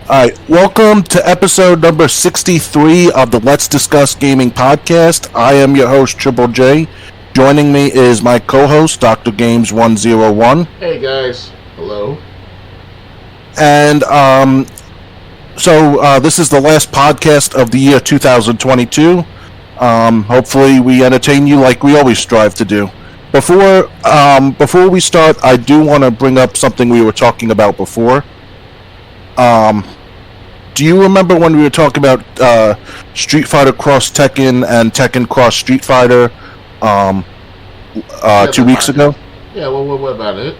Alright, welcome to episode number 63 of the Let's Discuss Gaming podcast. I am your host, Triple J. Joining me is my co-host, Dr. Games 101. Hey guys, hello. And this is the last podcast of the year 2022. Hopefully we entertain you like we always strive to do. Before we start, I do want to bring up something we were talking about before. Do you remember when we were talking about Street Fighter Cross Tekken and Tekken Cross Street Fighter 2 weeks ago? Yeah, what about it?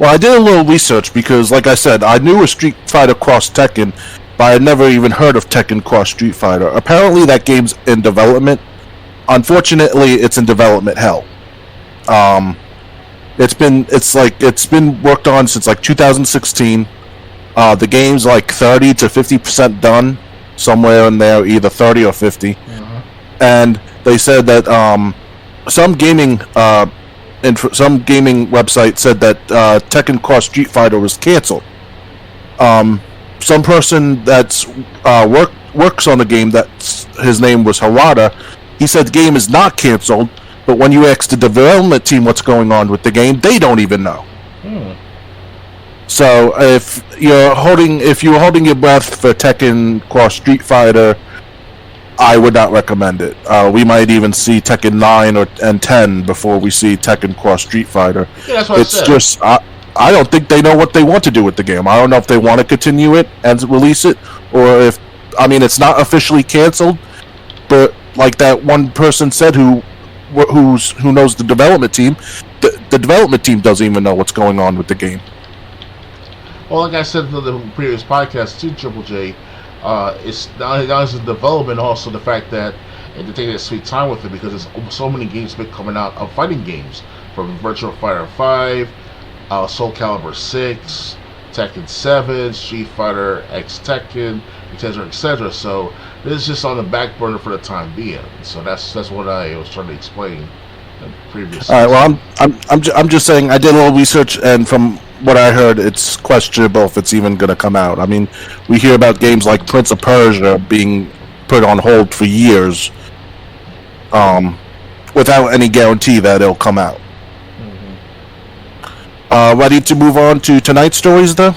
Well, I did a little research because, like I said, I knew of Street Fighter Cross Tekken, but I had never even heard of Tekken Cross Street Fighter. Apparently, that game's in development. Unfortunately, it's in development hell. It's been worked on since like 2016. The game's like 30 to 50% done, somewhere in there, either 30 or 50. Mm-hmm. And they said that some gaming website said that Tekken Cross Street Fighter was canceled. Some person that's works on the game, his name was Harada, he said the game is not canceled, but when you ask the development team what's going on with the game, they don't even know. So if you were holding your breath for Tekken Cross Street Fighter, I would not recommend it. We might even see Tekken 9 and 10 before we see Tekken Cross Street Fighter. Yeah, that's what it's I said. Just I don't think they know what they want to do with the game. I don't know if they want to continue it and release it, or it's not officially canceled, but like that one person said who knows the development team, the development team doesn't even know what's going on with the game. Well, like I said in the previous podcast too, Triple J, it's not only the development, also the fact that they take their sweet time with it, because there's so many games been coming out of fighting games, from Virtua Fighter 5, Soul Calibur 6, Tekken 7, Street Fighter X Tekken, etc., etc. So this is just on the back burner for the time being. So that's what I was trying to explain in the previous. All right. Well, I'm just saying I did a little research, and from what I heard, it's questionable if it's even going to come out. I mean, we hear about games like Prince of Persia being put on hold for years, without any guarantee that it'll come out. Mm-hmm. Ready to move on to tonight's stories, though?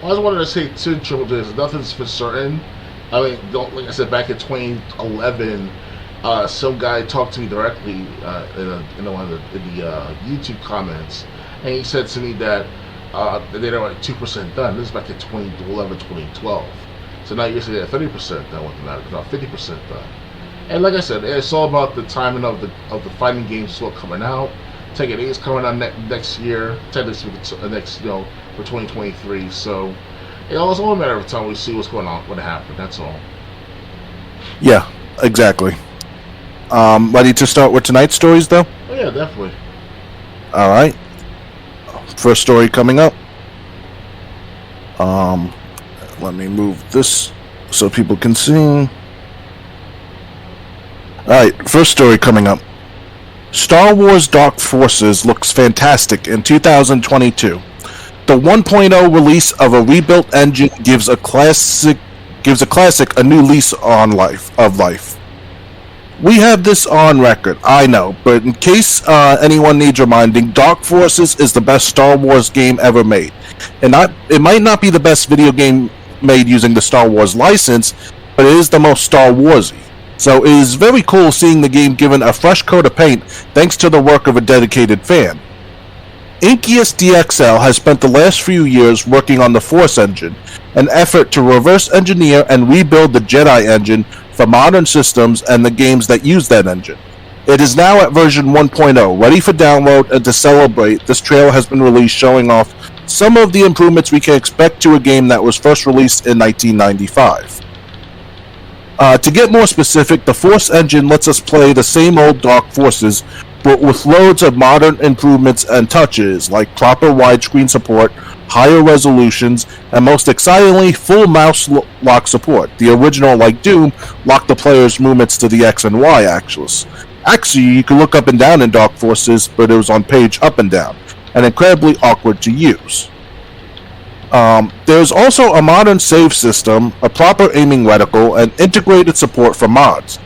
Well, I just wanted to say too, Triple J, nothing's for certain. I mean, like I said, back in 2011, some guy talked to me directly in the YouTube comments. And he said to me that they're like 2% done. This is back in 2011, 2012. So now you're saying they're 30% done with that, not 50% done. And like I said, it's all about the timing of the fighting games still coming out. Tekken 8 is coming out next year, technically next for 2023. So it's all a matter of time we see what's going on, what happened. That's all. Yeah, exactly. Ready to start with tonight's stories, though? Oh yeah, definitely. All right. First story coming up. Let me move this so people can see. Alright, first story coming up. Star Wars Dark Forces looks fantastic in 2022. The 1.0 release of a rebuilt engine gives a classic a new lease on life. We have this on record, I know, but in case anyone needs reminding, Dark Forces is the best Star Wars game ever made. And it might not be the best video game made using the Star Wars license, but it is the most Star Warsy. So it is very cool seeing the game given a fresh coat of paint thanks to the work of a dedicated fan. Inkius DXL has spent the last few years working on the Force engine, an effort to reverse engineer and rebuild the Jedi engine for modern systems and the games that use that engine. It is now at version 1.0, ready for download, and to celebrate, this trailer has been released showing off some of the improvements we can expect to a game that was first released in 1995. To get more specific, the Force engine lets us play the same old Dark Forces, but with loads of modern improvements and touches, like proper widescreen support, higher resolutions, and most excitingly, full mouse lock support. The original, like Doom, locked the player's movements to the X and Y axis. Actually, you could look up and down in Dark Forces, but it was on page up and down, and incredibly awkward to use. There's also a modern save system, a proper aiming reticle, and integrated support for mods.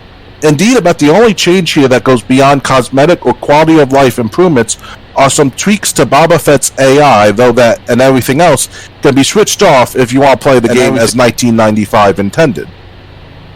Indeed, about the only change here that goes beyond cosmetic or quality of life improvements are some tweaks to Boba Fett's AI, though that and everything else can be switched off if you want to play the game as 1995 intended.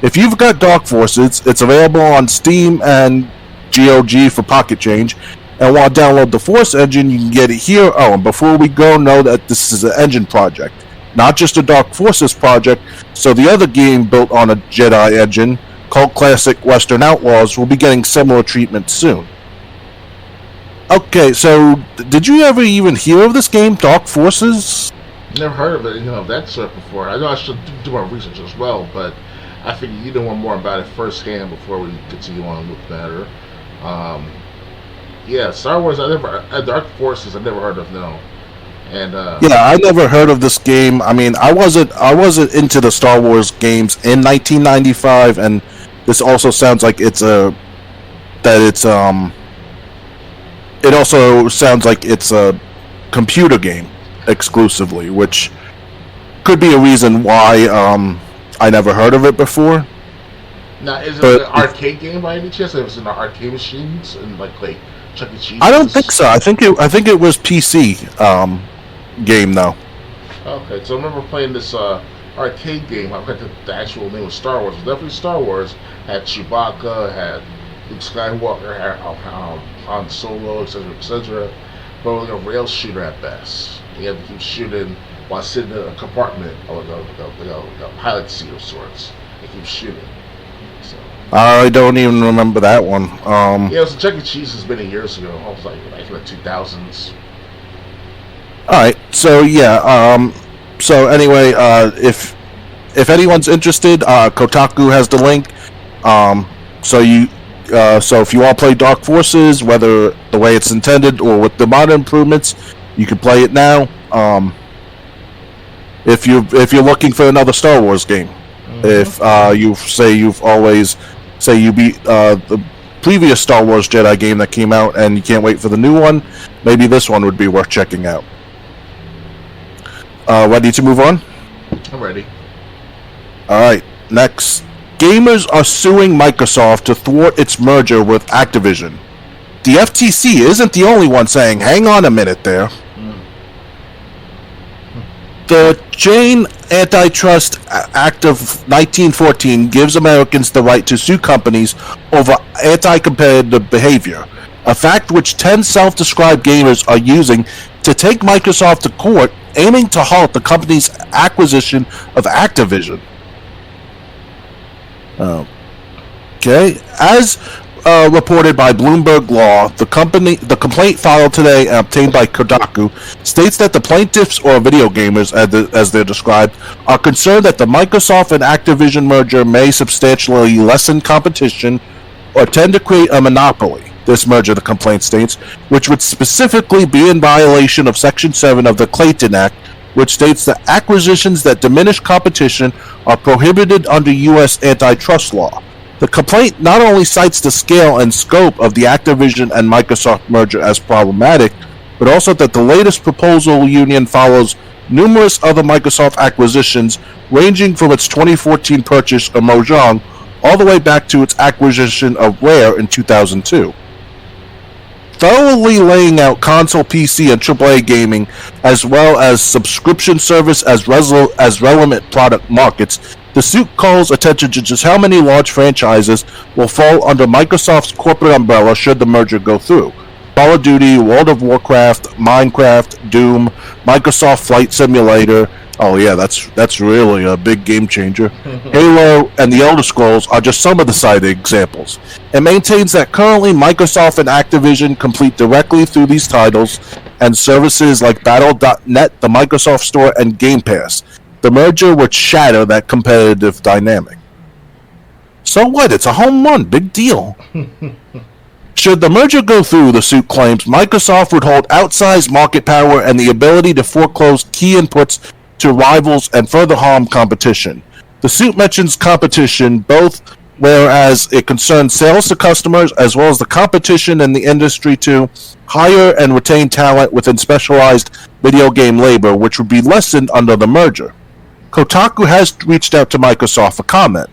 If you've got Dark Forces, it's available on Steam and GOG for pocket change, and want to download the Force engine, you can get it here. Oh, and before we go, know that this is an engine project, not just a Dark Forces project, so the other game built on a Jedi engine, cult classic Western Outlaws, will be getting similar treatment soon. Okay, so did you ever even hear of this game, Dark Forces? Never heard of it, that sort before. I know I should do more research as well, but I figured you know more about it firsthand before we continue on with the matter. Yeah, Star Wars. Dark Forces. I never heard of. No, and yeah, I never heard of this game. I mean, I wasn't into the Star Wars games in 1995, and this also sounds like it also sounds like it's a computer game exclusively, which could be a reason why I never heard of it before. Now, is it an arcade game by any chance? It was in the arcade machines and like Chuck E. Cheese? I don't think so. I think it was PC game though. Okay, so I remember playing this arcade game. I forgot the actual name of Star Wars. It was definitely Star Wars. Had Chewbacca, had Luke Skywalker, had Han Solo, etc., etc. But it was like a rail shooter at best. You had to keep shooting while sitting in a compartment or a pilot seat of sorts and keep shooting. So. I don't even remember that one. Yeah, it was Chuck E. Cheese. It's many years ago. I was like in the 2000s. Alright, so yeah, so anyway, if anyone's interested, Kotaku has the link. So if you want to play Dark Forces, whether the way it's intended or with the modern improvements, you can play it now. If you're looking for another Star Wars game, if you beat the previous Star Wars Jedi game that came out and you can't wait for the new one, maybe this one would be worth checking out. Ready to move on? I'm ready. Alright, next. Gamers are suing Microsoft to thwart its merger with Activision. The FTC isn't the only one saying, hang on a minute there. The Jane Antitrust Act of 1914 gives Americans the right to sue companies over anti-competitive behavior, a fact which 10 self-described gamers are using to take Microsoft to court, aiming to halt the company's acquisition of Activision. Okay, as reported by Bloomberg Law, the complaint filed today and obtained by Kotaku states that the plaintiffs, or video gamers as they're described, are concerned that the Microsoft and Activision merger may substantially lessen competition or tend to create a monopoly. This merger, the complaint states, which would specifically be in violation of Section 7 of the Clayton Act, which states that acquisitions that diminish competition are prohibited under U.S. antitrust law. The complaint not only cites the scale and scope of the Activision and Microsoft merger as problematic, but also that the latest proposal union follows numerous other Microsoft acquisitions, ranging from its 2014 purchase of Mojang all the way back to its acquisition of Rare in 2002. Thoroughly laying out console, PC, and AAA gaming, as well as subscription service as relevant product markets, the suit calls attention to just how many large franchises will fall under Microsoft's corporate umbrella should the merger go through. Call of Duty, World of Warcraft, Minecraft, Doom, Microsoft Flight Simulator. Oh yeah, that's really a big game changer. Halo and the Elder Scrolls are just some of the cited examples. It maintains that currently Microsoft and Activision compete directly through these titles and services like Battle.net, the Microsoft Store, and Game Pass. The merger would shatter that competitive dynamic. So what? It's a home run. Big deal. Should the merger go through, the suit claims, Microsoft would hold outsized market power and the ability to foreclose key inputs to rivals and further harm competition. The suit mentions competition both whereas it concerns sales to customers as well as the competition in the industry to hire and retain talent within specialized video game labor, which would be lessened under the merger. Kotaku has reached out to Microsoft for comment.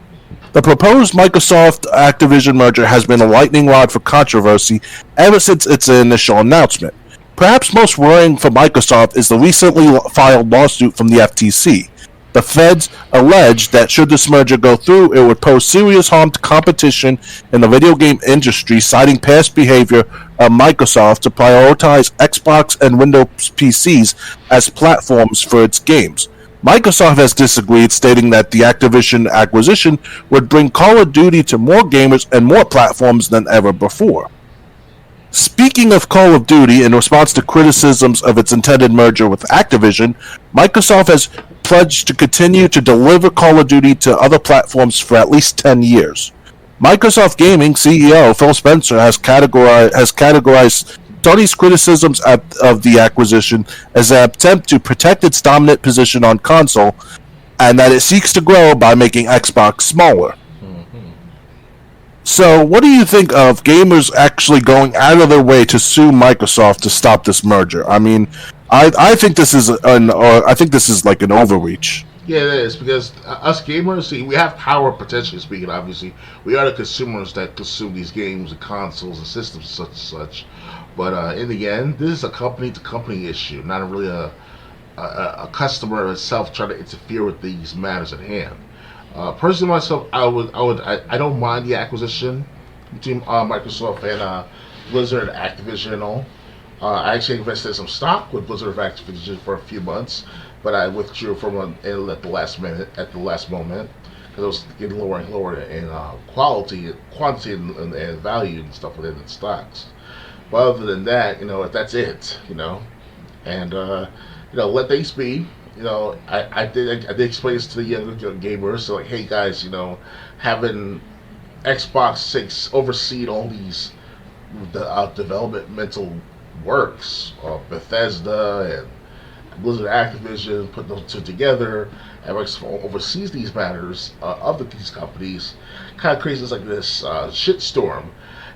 The proposed Microsoft-Activision merger has been a lightning rod for controversy ever since its initial announcement. Perhaps most worrying for Microsoft is the recently filed lawsuit from the FTC. The feds allege that should this merger go through, it would pose serious harm to competition in the video game industry, citing past behavior of Microsoft to prioritize Xbox and Windows PCs as platforms for its games. Microsoft has disagreed, stating that the Activision acquisition would bring Call of Duty to more gamers and more platforms than ever before. Speaking of Call of Duty, in response to criticisms of its intended merger with Activision, Microsoft has pledged to continue to deliver Call of Duty to other platforms for at least 10 years. Microsoft Gaming CEO Phil Spencer has categorized Sony's criticisms of the acquisition as an attempt to protect its dominant position on console, and that it seeks to grow by making Xbox smaller. So, what do you think of gamers actually going out of their way to sue Microsoft to stop this merger? I mean, I think this is like an overreach. Yeah, it is, because us gamers, see, we have power, potentially speaking, obviously. We are the consumers that consume these games and consoles and systems such and such. But in the end, this is a company-to-company issue, not really a customer itself trying to interfere with these matters at hand. Personally, myself, I don't mind the acquisition between Microsoft and Blizzard and Activision and all. I actually invested in some stock with Blizzard and Activision for a few months, but I withdrew from it at the last moment, because it was getting lower and lower in quantity, and value and stuff within the stocks. But other than that, that's it, and let things be. I did explain this to the younger gamers. So like, hey guys, having Xbox oversee all these developmental works, Bethesda and Blizzard Activision, put those two together, and oversees these matters of these companies, kind of creates this shitstorm.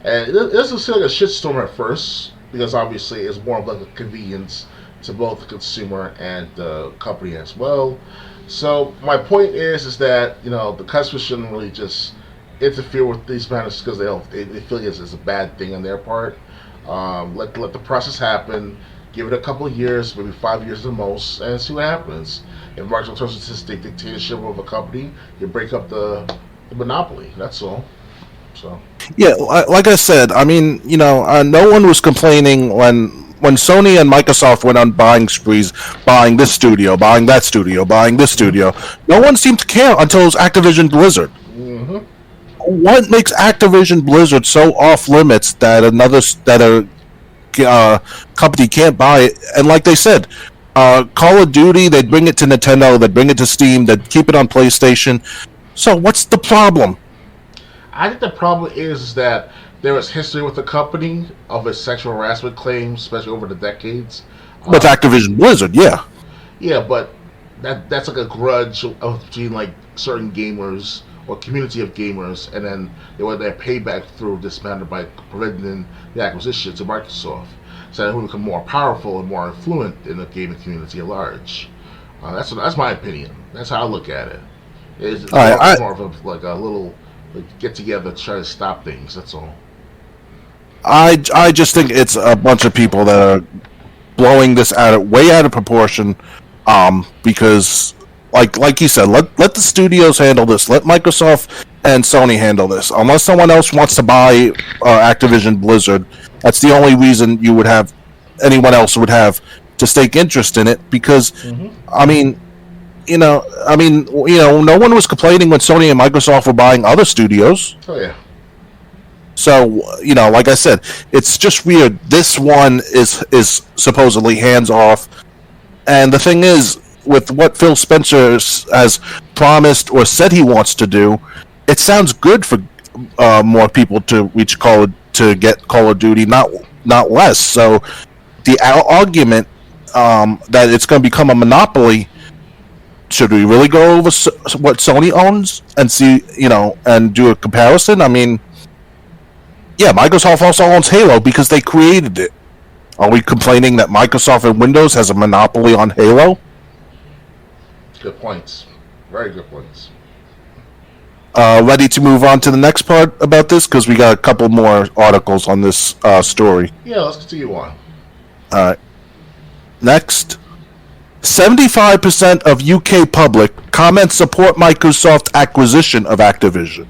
And it doesn't seem like a shitstorm at first, because obviously it's more of like a convenience to both the consumer and the company as well. So my point is that the customer shouldn't really just interfere with these matters because they feel it's a bad thing on their part. Let the process happen. Give it a couple of years, maybe 5 years at the most, and see what happens. If Microsoft turns into the dictatorship of a company, you break up the monopoly. That's all. So. Yeah, like I said, I mean, no one was complaining when Sony and Microsoft went on buying sprees, buying this studio, buying that studio, buying this studio. No one seemed to care until it was Activision Blizzard. Mm-hmm. What makes Activision Blizzard so off limits that a company can't buy it? And like they said, Call of Duty, they'd bring it to Nintendo, they'd bring it to Steam, they'd keep it on PlayStation. So what's the problem? I think the problem is that there is history with the company of its sexual harassment claims, especially over the decades. With Activision Blizzard, yeah. Yeah, but that's like a grudge between like certain gamers or community of gamers, and then they want their payback through this matter by preventing the acquisition to Microsoft, so that it will become more powerful and more influent in the gaming community at large. That's my opinion. That's how I look at it. It's more of a little get together to try to stop things. That's all. I just think it's a bunch of people that are blowing this way out of proportion, because like you said, let the studios handle this. Let Microsoft and Sony handle this. Unless someone else wants to buy Activision Blizzard, that's the only reason anyone else would have to stake interest in it. Because no one was complaining when Sony and Microsoft were buying other studios. Oh yeah. So, like I said, it's just weird. This one is supposedly hands-off. And the thing is, with what Phil Spencer has promised or said he wants to do, it sounds good for more people to get Call of Duty, not less. So, the argument that it's going to become a monopoly, should we really go over what Sony owns and see, and do a comparison? I mean, yeah, Microsoft also owns Halo because they created it. Are we complaining that Microsoft and Windows has a monopoly on Halo? Good points. Very good points. Ready to move on to the next part about this? Because we got a couple more articles on this story. Yeah, let's continue on. Alright. Next. 75% of UK public comments support Microsoft acquisition of Activision.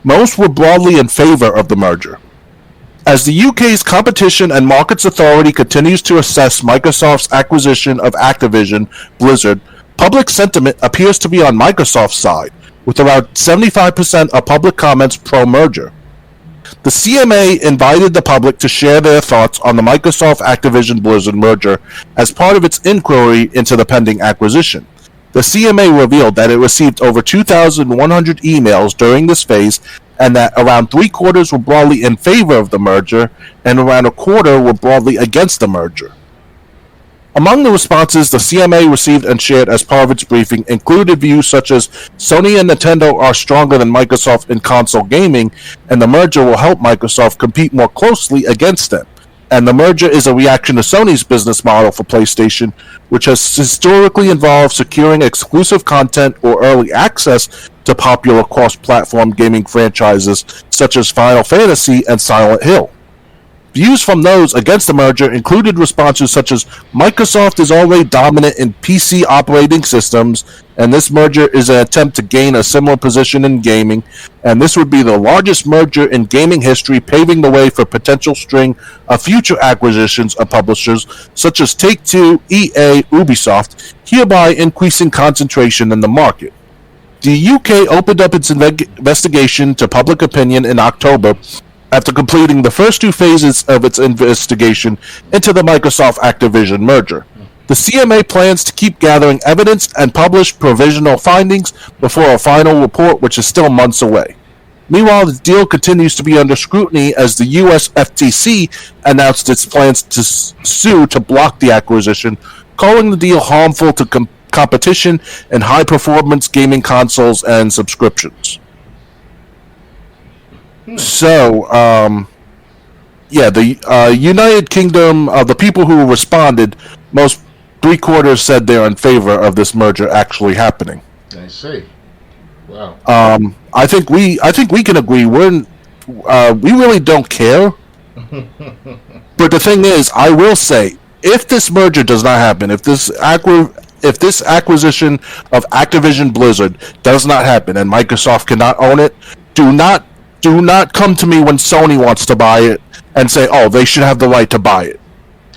Most were broadly in favor of the merger. As the UK's Competition and Markets Authority continues to assess Microsoft's acquisition of Activision Blizzard, public sentiment appears to be on Microsoft's side, with around 75% of public comments pro-merger. The CMA invited the public to share their thoughts on the Microsoft Activision Blizzard merger as part of its inquiry into the pending acquisition. The CMA revealed that it received over 2,100 emails during this phase and that around three-quarters were broadly in favor of the merger and around a quarter were broadly against the merger. Among the responses the CMA received and shared as part of its briefing included views such as Sony and Nintendo are stronger than Microsoft in console gaming, and the merger will help Microsoft compete more closely against them. And the merger is a reaction to Sony's business model for PlayStation, which has historically involved securing exclusive content or early access to popular cross-platform gaming franchises such as Final Fantasy and Silent Hill. Views from those against the merger included responses such as Microsoft is already dominant in PC operating systems, and this merger is an attempt to gain a similar position in gaming, and this would be the largest merger in gaming history, paving the way for potential string of future acquisitions of publishers such as Take-Two, EA, Ubisoft, hereby increasing concentration in the market. The UK opened up its investigation to public opinion in October after completing the first two phases of its investigation into the Microsoft Activision merger. The CMA plans to keep gathering evidence and publish provisional findings before a final report, which is still months away. Meanwhile, the deal continues to be under scrutiny as the US FTC announced its plans to sue to block the acquisition, calling the deal harmful to competition in high-performance gaming consoles and subscriptions. So, the United Kingdom, the people who responded, most three-quarters said they're in favor of this merger actually happening. I see. Wow. I think we can agree. We really don't care. But the thing is, I will say, if this merger does not happen, if this acquisition of Activision Blizzard does not happen, and Microsoft cannot own it, do not come to me when Sony wants to buy it and say, "Oh, they should have the right to buy it."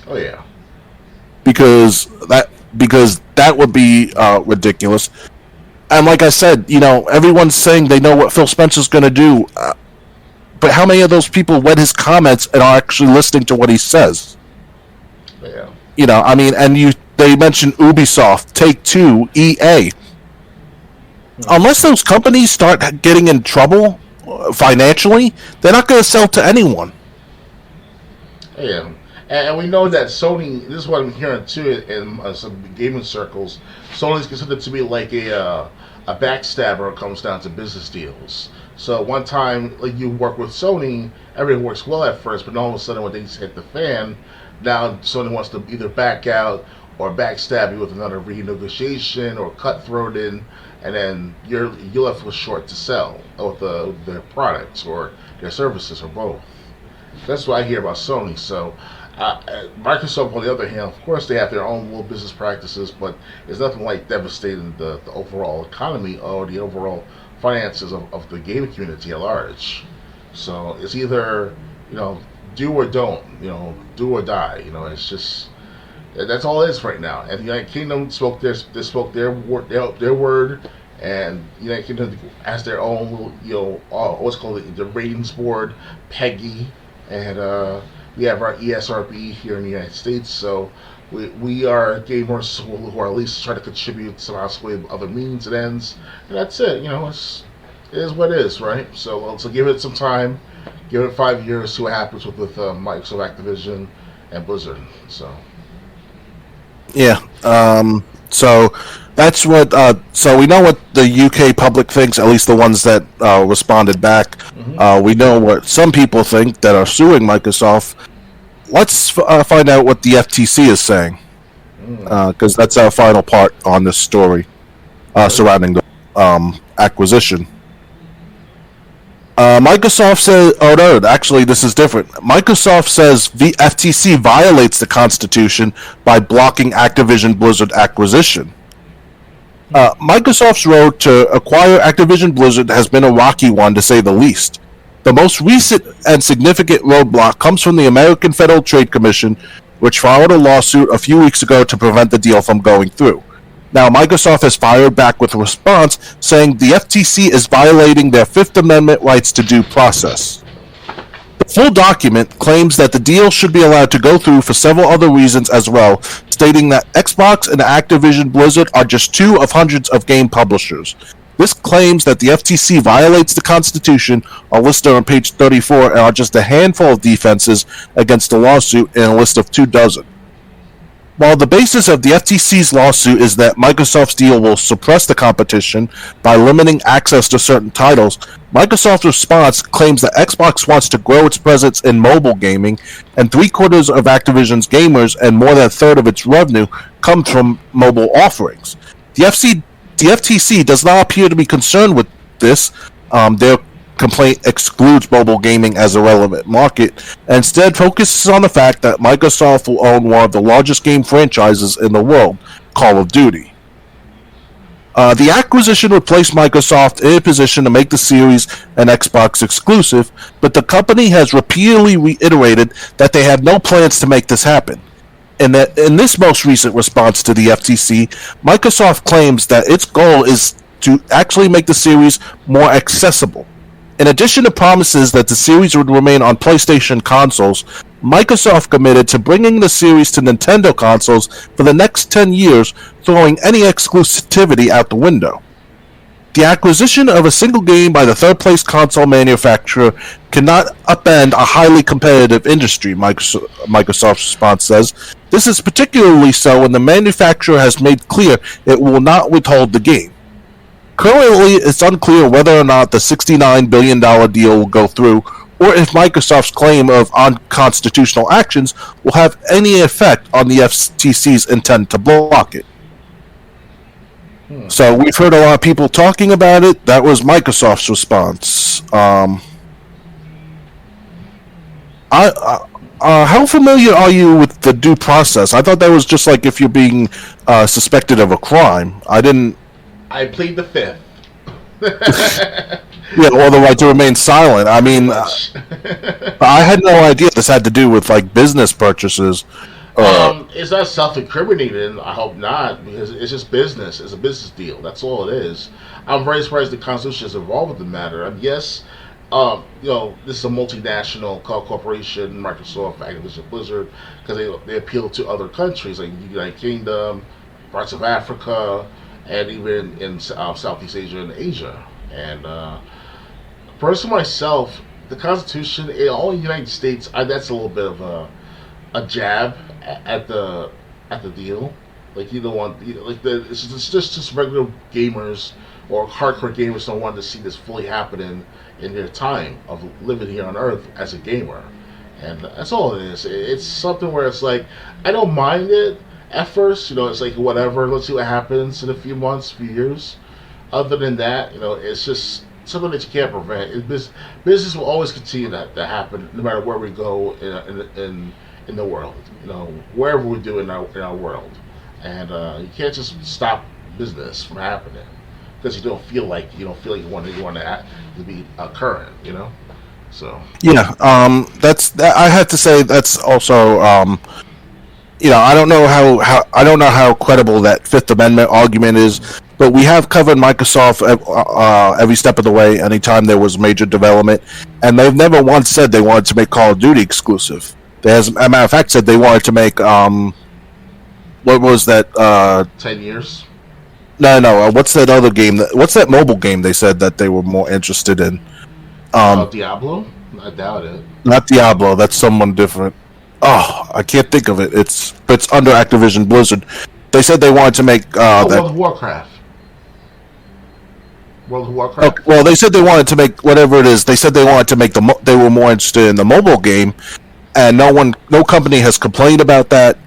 Oh yeah. Because that would be ridiculous. And like I said, everyone's saying they know what Phil Spencer's going to do, but how many of those people read his comments and are actually listening to what he says? Yeah. They mentioned Ubisoft, Take-Two, EA. Unless those companies start getting in trouble financially, they're not going to sell to anyone. Yeah, and we know that Sony, this is what I'm hearing too in some gaming circles, Sony's considered to be like a backstabber when it comes down to business deals. So one time, like, you work with Sony, everything works well at first, but all of a sudden when things hit the fan, now Sony wants to either back out or backstab you with another renegotiation or cutthroat in, and then you're left with short to sell with their products or their services or both. That's what I hear about Sony. So Microsoft, on the other hand, of course they have their own little business practices, but it's nothing like devastating the overall economy or the overall finances of the gaming community at large. So it's either do or don't, do or die. It's just, that's all it is right now. And the United Kingdom spoke their word, and the United Kingdom has their own what's called the ratings board, PEGI, and we have our ESRB here in the United States. So we are gamers who are at least trying to contribute somehow, some way, other means and ends, and that's it. It is what it is, right? So give it some time, give it 5 years, see what happens with Microsoft, Activision, and Blizzard. So. Yeah. So that's what. So we know what the UK public thinks. At least the ones that responded back. Mm-hmm. We know what some people think that are suing Microsoft. let's find out what the FTC is saying, because that's our final part on this story surrounding the acquisition. Microsoft says, oh no, actually this is different. Microsoft says the FTC violates the Constitution by blocking Activision Blizzard acquisition. Microsoft's road to acquire Activision Blizzard has been a rocky one, to say the least. The most recent and significant roadblock comes from the American Federal Trade Commission, which filed a lawsuit a few weeks ago to prevent the deal from going through. Now, Microsoft has fired back with a response saying the FTC is violating their Fifth Amendment rights to due process. The full document claims that the deal should be allowed to go through for several other reasons as well, stating that Xbox and Activision Blizzard are just two of hundreds of game publishers. This claims that the FTC violates the Constitution are listed on page 34 and are just a handful of defenses against the lawsuit in a list of 24. While the basis of the FTC's lawsuit is that Microsoft's deal will suppress the competition by limiting access to certain titles, Microsoft's response claims that Xbox wants to grow its presence in mobile gaming, and 3/4 of Activision's gamers and more than a third of its revenue comes from mobile offerings. The FTC does not appear to be concerned with this. Their complaint excludes mobile gaming as a relevant market, and instead focuses on the fact that Microsoft will own one of the largest game franchises in the world, Call of Duty. The acquisition would place Microsoft in a position to make the series an Xbox exclusive, but the company has repeatedly reiterated that they have no plans to make this happen. In this most recent response to the FTC, Microsoft claims that its goal is to actually make the series more accessible. In addition to promises that the series would remain on PlayStation consoles, Microsoft committed to bringing the series to Nintendo consoles for the next 10 years, throwing any exclusivity out the window. The acquisition of a single game by the third-place console manufacturer cannot upend a highly competitive industry, Microsoft's response says. This is particularly so when the manufacturer has made clear it will not withhold the game. Currently, it's unclear whether or not the $69 billion deal will go through, or if Microsoft's claim of unconstitutional actions will have any effect on the FTC's intent to block it. So we've heard a lot of people talking about it. That was Microsoft's response. How familiar are you with the due process? I thought that was just like if you're being suspected of a crime. I plead the fifth. Yeah, or the right to remain silent. I mean, I had no idea this had to do with like business purchases. It's not self-incriminating. I hope not, because it's just business. It's a business deal. That's all it is. I'm very surprised the Constitution is involved with the matter. Yes, this is a multinational corporation, Microsoft, Activision Blizzard, because they appeal to other countries like the United Kingdom, parts of Africa, and even in Southeast Asia and Asia. And personally, myself, the Constitution, only in the United States, that's a little bit of a jab at the deal. Like, you don't want, it's just regular gamers or hardcore gamers don't want to see this fully happening in their time of living here on Earth as a gamer. And that's all it is. It's something where it's like, I don't mind it at first, it's like whatever, let's see what happens in a few months, few years. Other than that, it's just something that you can't prevent. Business will always continue to happen no matter where we go in the world, wherever we do in our world. And you can't just stop business from happening because you don't feel like you want to be current, So yeah, I have to say that's also I don't know how credible that Fifth Amendment argument is, but we have covered Microsoft every step of the way anytime there was major development, and they've never once said they wanted to make Call of Duty exclusive. They, as a matter of fact, said they wanted to make what was that? 10 years. No. What's that other game? What's that mobile game they said that they were more interested in? Diablo? I doubt it. Not Diablo. That's someone different. Oh, I can't think of it. It's under Activision Blizzard. They said they wanted to make World of Warcraft. World of Warcraft. Well, they said they wanted to make whatever it is. They said they wanted to make they were more interested in the mobile game, and no company has complained about that.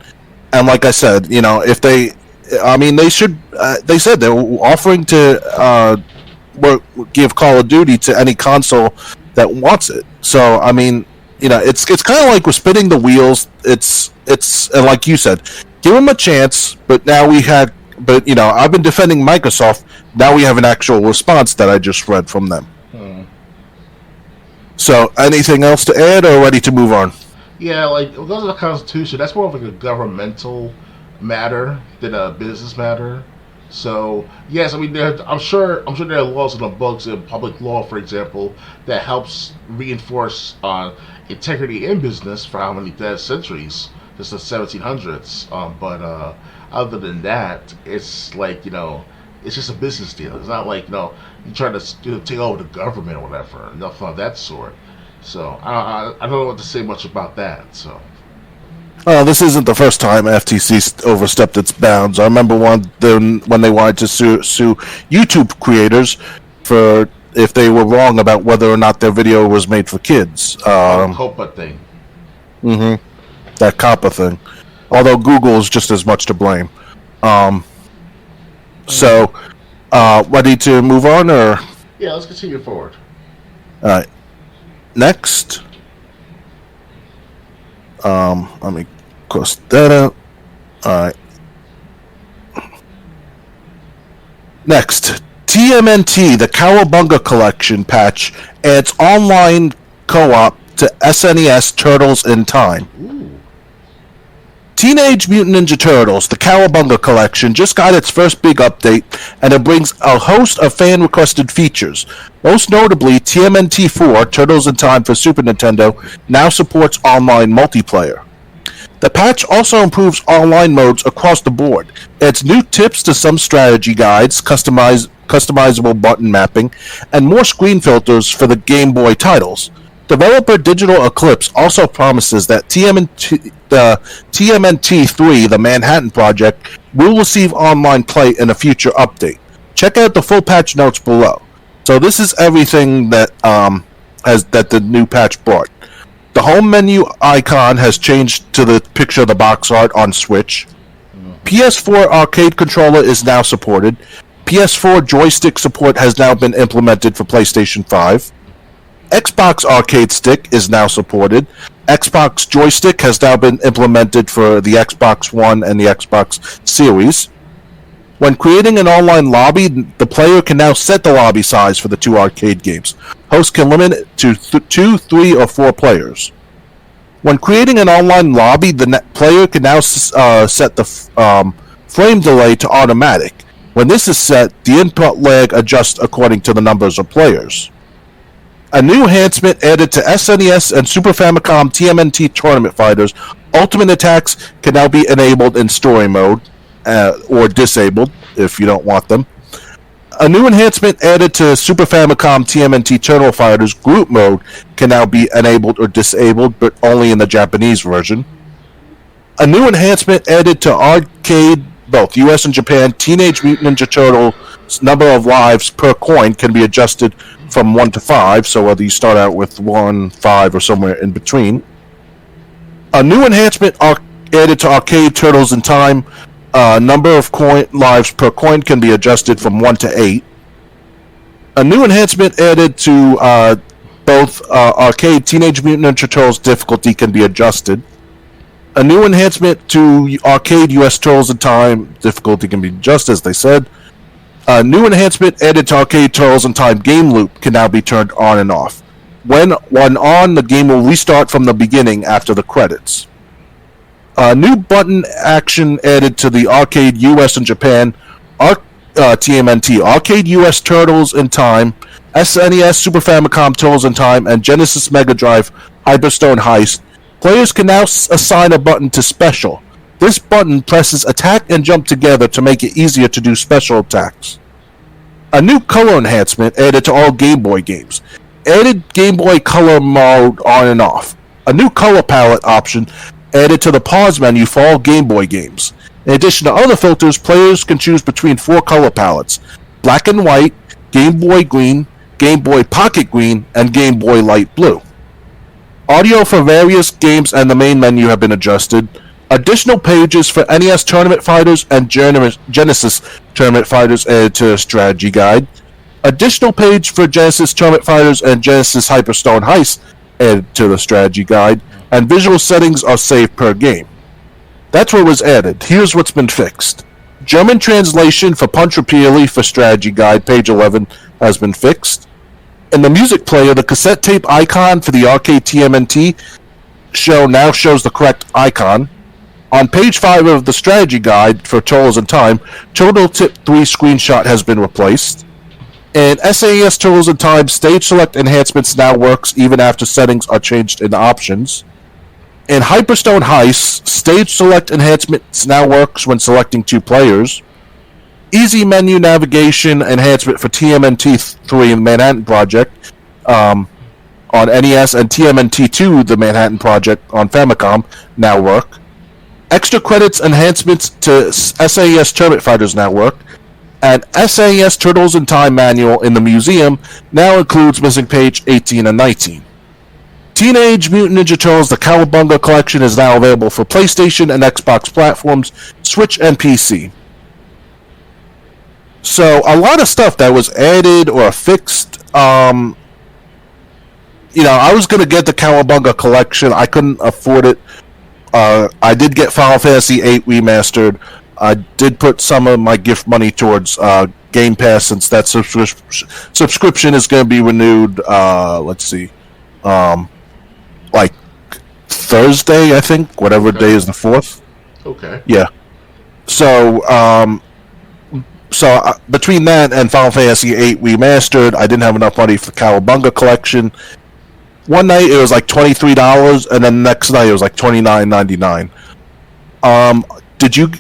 And like I said, if they should. They said they were offering to give Call of Duty to any console that wants it. So it's kind of like we're spinning the wheels. It's and like you said, give them a chance. But now I've been defending Microsoft. Now we have an actual response that I just read from them. So, anything else to add, or ready to move on? Yeah, like because of the Constitution, that's more of like a governmental matter than a business matter. So yes, I'm sure there are laws in the books in public law, for example, that helps reinforce integrity in business for how many centuries, just the 1700s. But other than that, it's like it's just a business deal. It's not like you try to take over the government or whatever, nothing of that sort. So I don't know what to say much about that. So. This isn't the first time FTC overstepped its bounds. I remember when they wanted to sue YouTube creators for if they were wrong about whether or not their video was made for kids. COPPA thing. Mm-hmm. That COPPA thing. Although Google is just as much to blame. So, ready to move on, or? Yeah, let's continue forward. All right. Next. Let me cross that out. Alright. Next. TMNT, the Cowabunga Collection patch, adds online co-op to SNES Turtles in Time. Ooh. Teenage Mutant Ninja Turtles, the Cowabunga Collection, just got its first big update, and it brings a host of fan-requested features. Most notably, TMNT 4, Turtles in Time for Super Nintendo, now supports online multiplayer. The patch also improves online modes across the board. Adds new tips to some strategy guides, customizable button mapping, and more screen filters for the Game Boy titles. Developer Digital Eclipse also promises that TMNT 3, the Manhattan Project, will receive online play in a future update. Check out the full patch notes below. So this is everything that that the new patch brought. The home menu icon has changed to the picture of the box art on Switch. PS4 arcade controller is now supported. PS4 joystick support has now been implemented for PlayStation 5. Xbox arcade stick is now supported. Xbox joystick has now been implemented for the Xbox One and the Xbox Series. When creating an online lobby, the player can now set the lobby size for the two arcade games. Hosts can limit it to 2, 3, or 4 players. When creating an online lobby, the player can now set the frame delay to automatic. When this is set, the input lag adjusts according to the numbers of players. A new enhancement added to SNES and Super Famicom TMNT Tournament Fighters. Ultimate attacks can now be enabled in story mode, or disabled if you don't want them. A new enhancement added to Super Famicom TMNT Tournament Fighters group mode can now be enabled or disabled, but only in the Japanese version. A new enhancement added to arcade, both US and Japan, Teenage Mutant Ninja Turtles number of lives per coin can be adjusted from 1 to 5, so whether you start out with 1, 5, or somewhere in between. A new enhancement added to Arcade Turtles in Time, number of lives per coin can be adjusted from 1 to 8. A new enhancement added to both Arcade Teenage Mutant Ninja Turtles difficulty can be adjusted. A new enhancement to Arcade US Turtles in Time difficulty can be adjusted, as they said. A new enhancement added to Arcade Turtles in Time game loop can now be turned on and off. When on, the game will restart from the beginning after the credits. A new button action added to the Arcade US and Japan TMNT, Arcade US Turtles in Time, SNES Super Famicom Turtles in Time, and Genesis Mega Drive Hyperstone Heist. Players can now assign a button to Special. This button presses attack and jump together to make it easier to do special attacks. A new color enhancement added to all Game Boy games. Added Game Boy Color mode on and off. A new color palette option added to the pause menu for all Game Boy games. In addition to other filters, players can choose between 4 color palettes: black and white, Game Boy Green, Game Boy Pocket Green, and Game Boy Light Blue. Audio for various games and the main menu have been adjusted. Additional pages for NES Tournament Fighters and Genesis Tournament Fighters added to the strategy guide. Additional page for Genesis Tournament Fighters and Genesis Hyperstone Heist added to the strategy guide. And visual settings are saved per game. That's what was added. Here's what's been fixed. German translation for Punch Repeatedly for strategy guide, page 11, has been fixed. In the music player, the cassette tape icon for the arcade TMNT show now shows the correct icon. On page 5 of the strategy guide for Turtles in Time, Turtle Tip 3 screenshot has been replaced. In SNES Turtles in Time, Stage Select enhancements now works even after settings are changed in the options. In Hyperstone Heist, Stage Select enhancements now works when selecting 2 players. Easy menu navigation enhancement for TMNT 3 and Manhattan Project on NES and TMNT 2, the Manhattan Project on Famicom, now work. Extra credits enhancements to SNES Tournament Fighters now work, and SNES Turtles in Time manual in the museum now includes missing page 18 and 19. Teenage Mutant Ninja Turtles: The Cowabunga Collection is now available for PlayStation and Xbox platforms, Switch and PC. So a lot of stuff that was added or fixed. I was going to get the Cowabunga Collection. I couldn't afford it. I did get Final Fantasy VIII Remastered. I did put some of my gift money towards Game Pass since that subscription is going to be renewed, like Thursday, I think, whatever day is the 4th. Okay. Yeah. So, between that and Final Fantasy VIII Remastered, I didn't have enough money for the Cowabunga Collection. One night it was like $23, and then the next night it was like $29.99.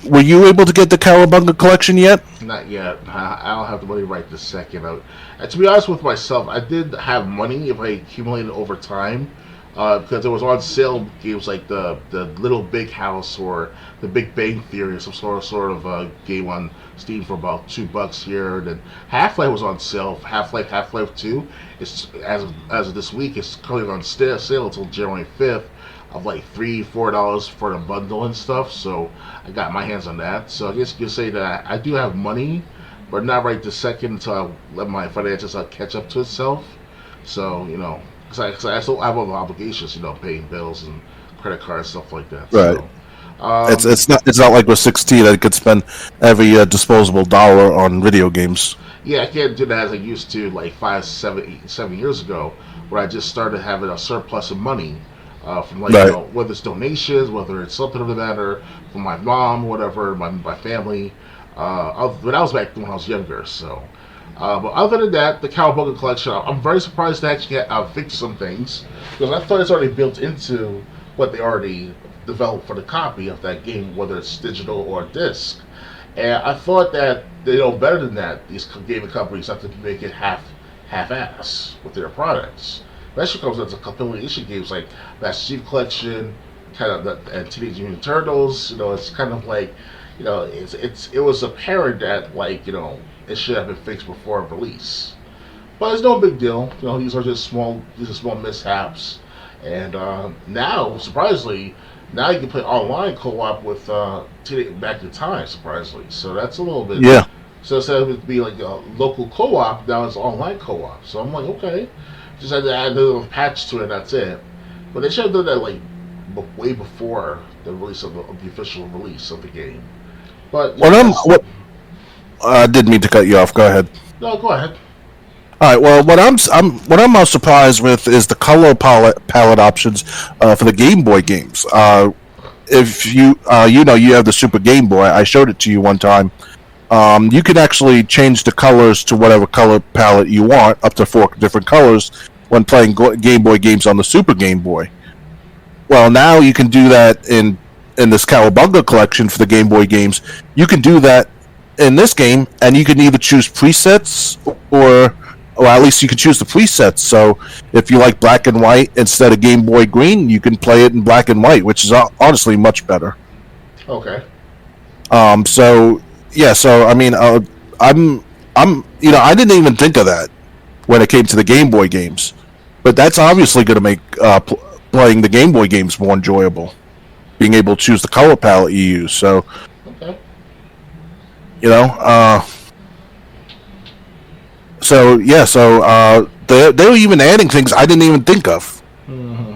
Were you able to get the Cowabunga Collection yet? Not yet. I don't have the money right this second. And to be honest with myself, I did have money if I accumulated over time, because there was on sale games like the Little Big House or the Big Bang Theory, some sort of game on Steam for about $2 here. And then Half-Life was on sale. Half-Life 2. It's as of this week, it's currently on sale until January 5th. Of like $3-4 for the bundle and stuff, so I got my hands on that. So I guess you could say that I do have money, but not right this second until I let my finances catch up to itself. So because I still have other obligations, paying bills and credit cards, stuff like that. Right. So, it's not like with 16 I could spend every disposable dollar on video games. Yeah, I can't do that as I used to like 7 years ago, where I just started having a surplus of money. From right. Whether it's donations, whether it's something of the matter from my mom, whatever, my family. But that was back when I was younger. So, but other than that, the Cowabunga Collection, I'm very surprised to actually fix some things, because I thought it's already built into what they already developed for the copy of that game, whether it's digital or disc. And I thought that they know better than that. These gaming companies have to make it half-ass with their products. Especially comes into compilation games like Master Chief Collection, and Teenage Mutant Turtles. It's kind of like, it was apparent that it should have been fixed before release, but it's no big deal. These are small mishaps, and now surprisingly, now you can play online co-op with Back in Time. Surprisingly, so that's a little bit. Yeah. So instead of it being like a local co-op, now it's online co-op. So I'm like, okay. Just had to add a little patch to it, that's it. But they should have done that way before the release of the official release of the game. But I didn't mean to cut you off. Go ahead. No, go ahead. All right. Well, what I'm most surprised with is the color palette options for the Game Boy games. If you you have the Super Game Boy, I showed it to you one time. You can actually change the colors to whatever color palette you want, up to 4 different colors, when playing Game Boy games on the Super Game Boy. Well, now you can do that in this Cowabunga Collection for the Game Boy games. You can do that in this game, and you can either choose presets, or at least you can choose the presets. So if you like black and white instead of Game Boy Green, you can play it in black and white, which is honestly much better. Okay. So I mean, I didn't even think of that when it came to the Game Boy games, but that's obviously going to make playing the Game Boy games more enjoyable, being able to choose the color palette you use. So, Okay. you know, they were even adding things I didn't even think of. Mm-hmm.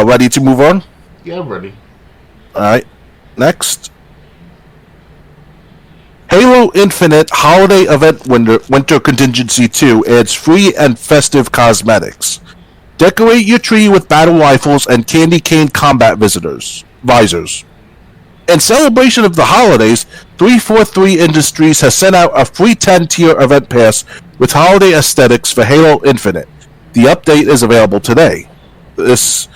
Ready to move on? Yeah, I'm ready. All right. Next. Halo Infinite Holiday Event Winter Contingency 2 adds free and festive cosmetics. Decorate your tree with battle rifles and candy cane combat visors. In celebration of the holidays, 343 Industries has sent out a free 10-tier event pass with holiday aesthetics for Halo Infinite. The update is available today. The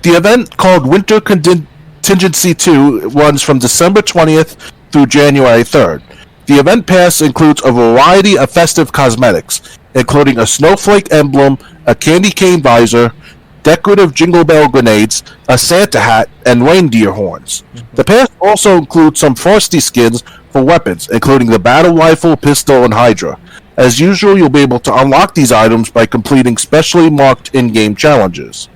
event, called Winter Contingency 2, runs from December 20th through January 3rd. The event pass includes a variety of festive cosmetics, including a snowflake emblem, a candy cane visor, decorative jingle bell grenades, a Santa hat, and reindeer horns. The pass also includes some Frosty skins for weapons, including the battle rifle, pistol, and Hydra. As usual, you'll be able to unlock these items by completing specially marked in-game challenges.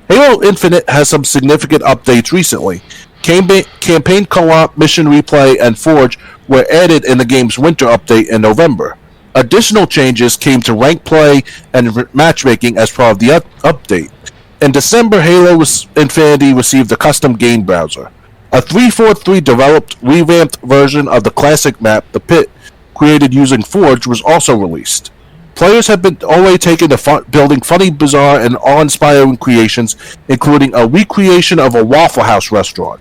Halo Infinite has some significant updates recently. Campaign co-op, mission replay, and Forge were added in the game's winter update in November. Additional changes came to rank play and matchmaking as part of the update. In December, Halo Infinity received a custom game browser. A 343 developed, revamped version of the classic map, The Pit, created using Forge, was also released. Players have been already taken to building funny, bizarre, and awe-inspiring creations, including a recreation of a Waffle House restaurant.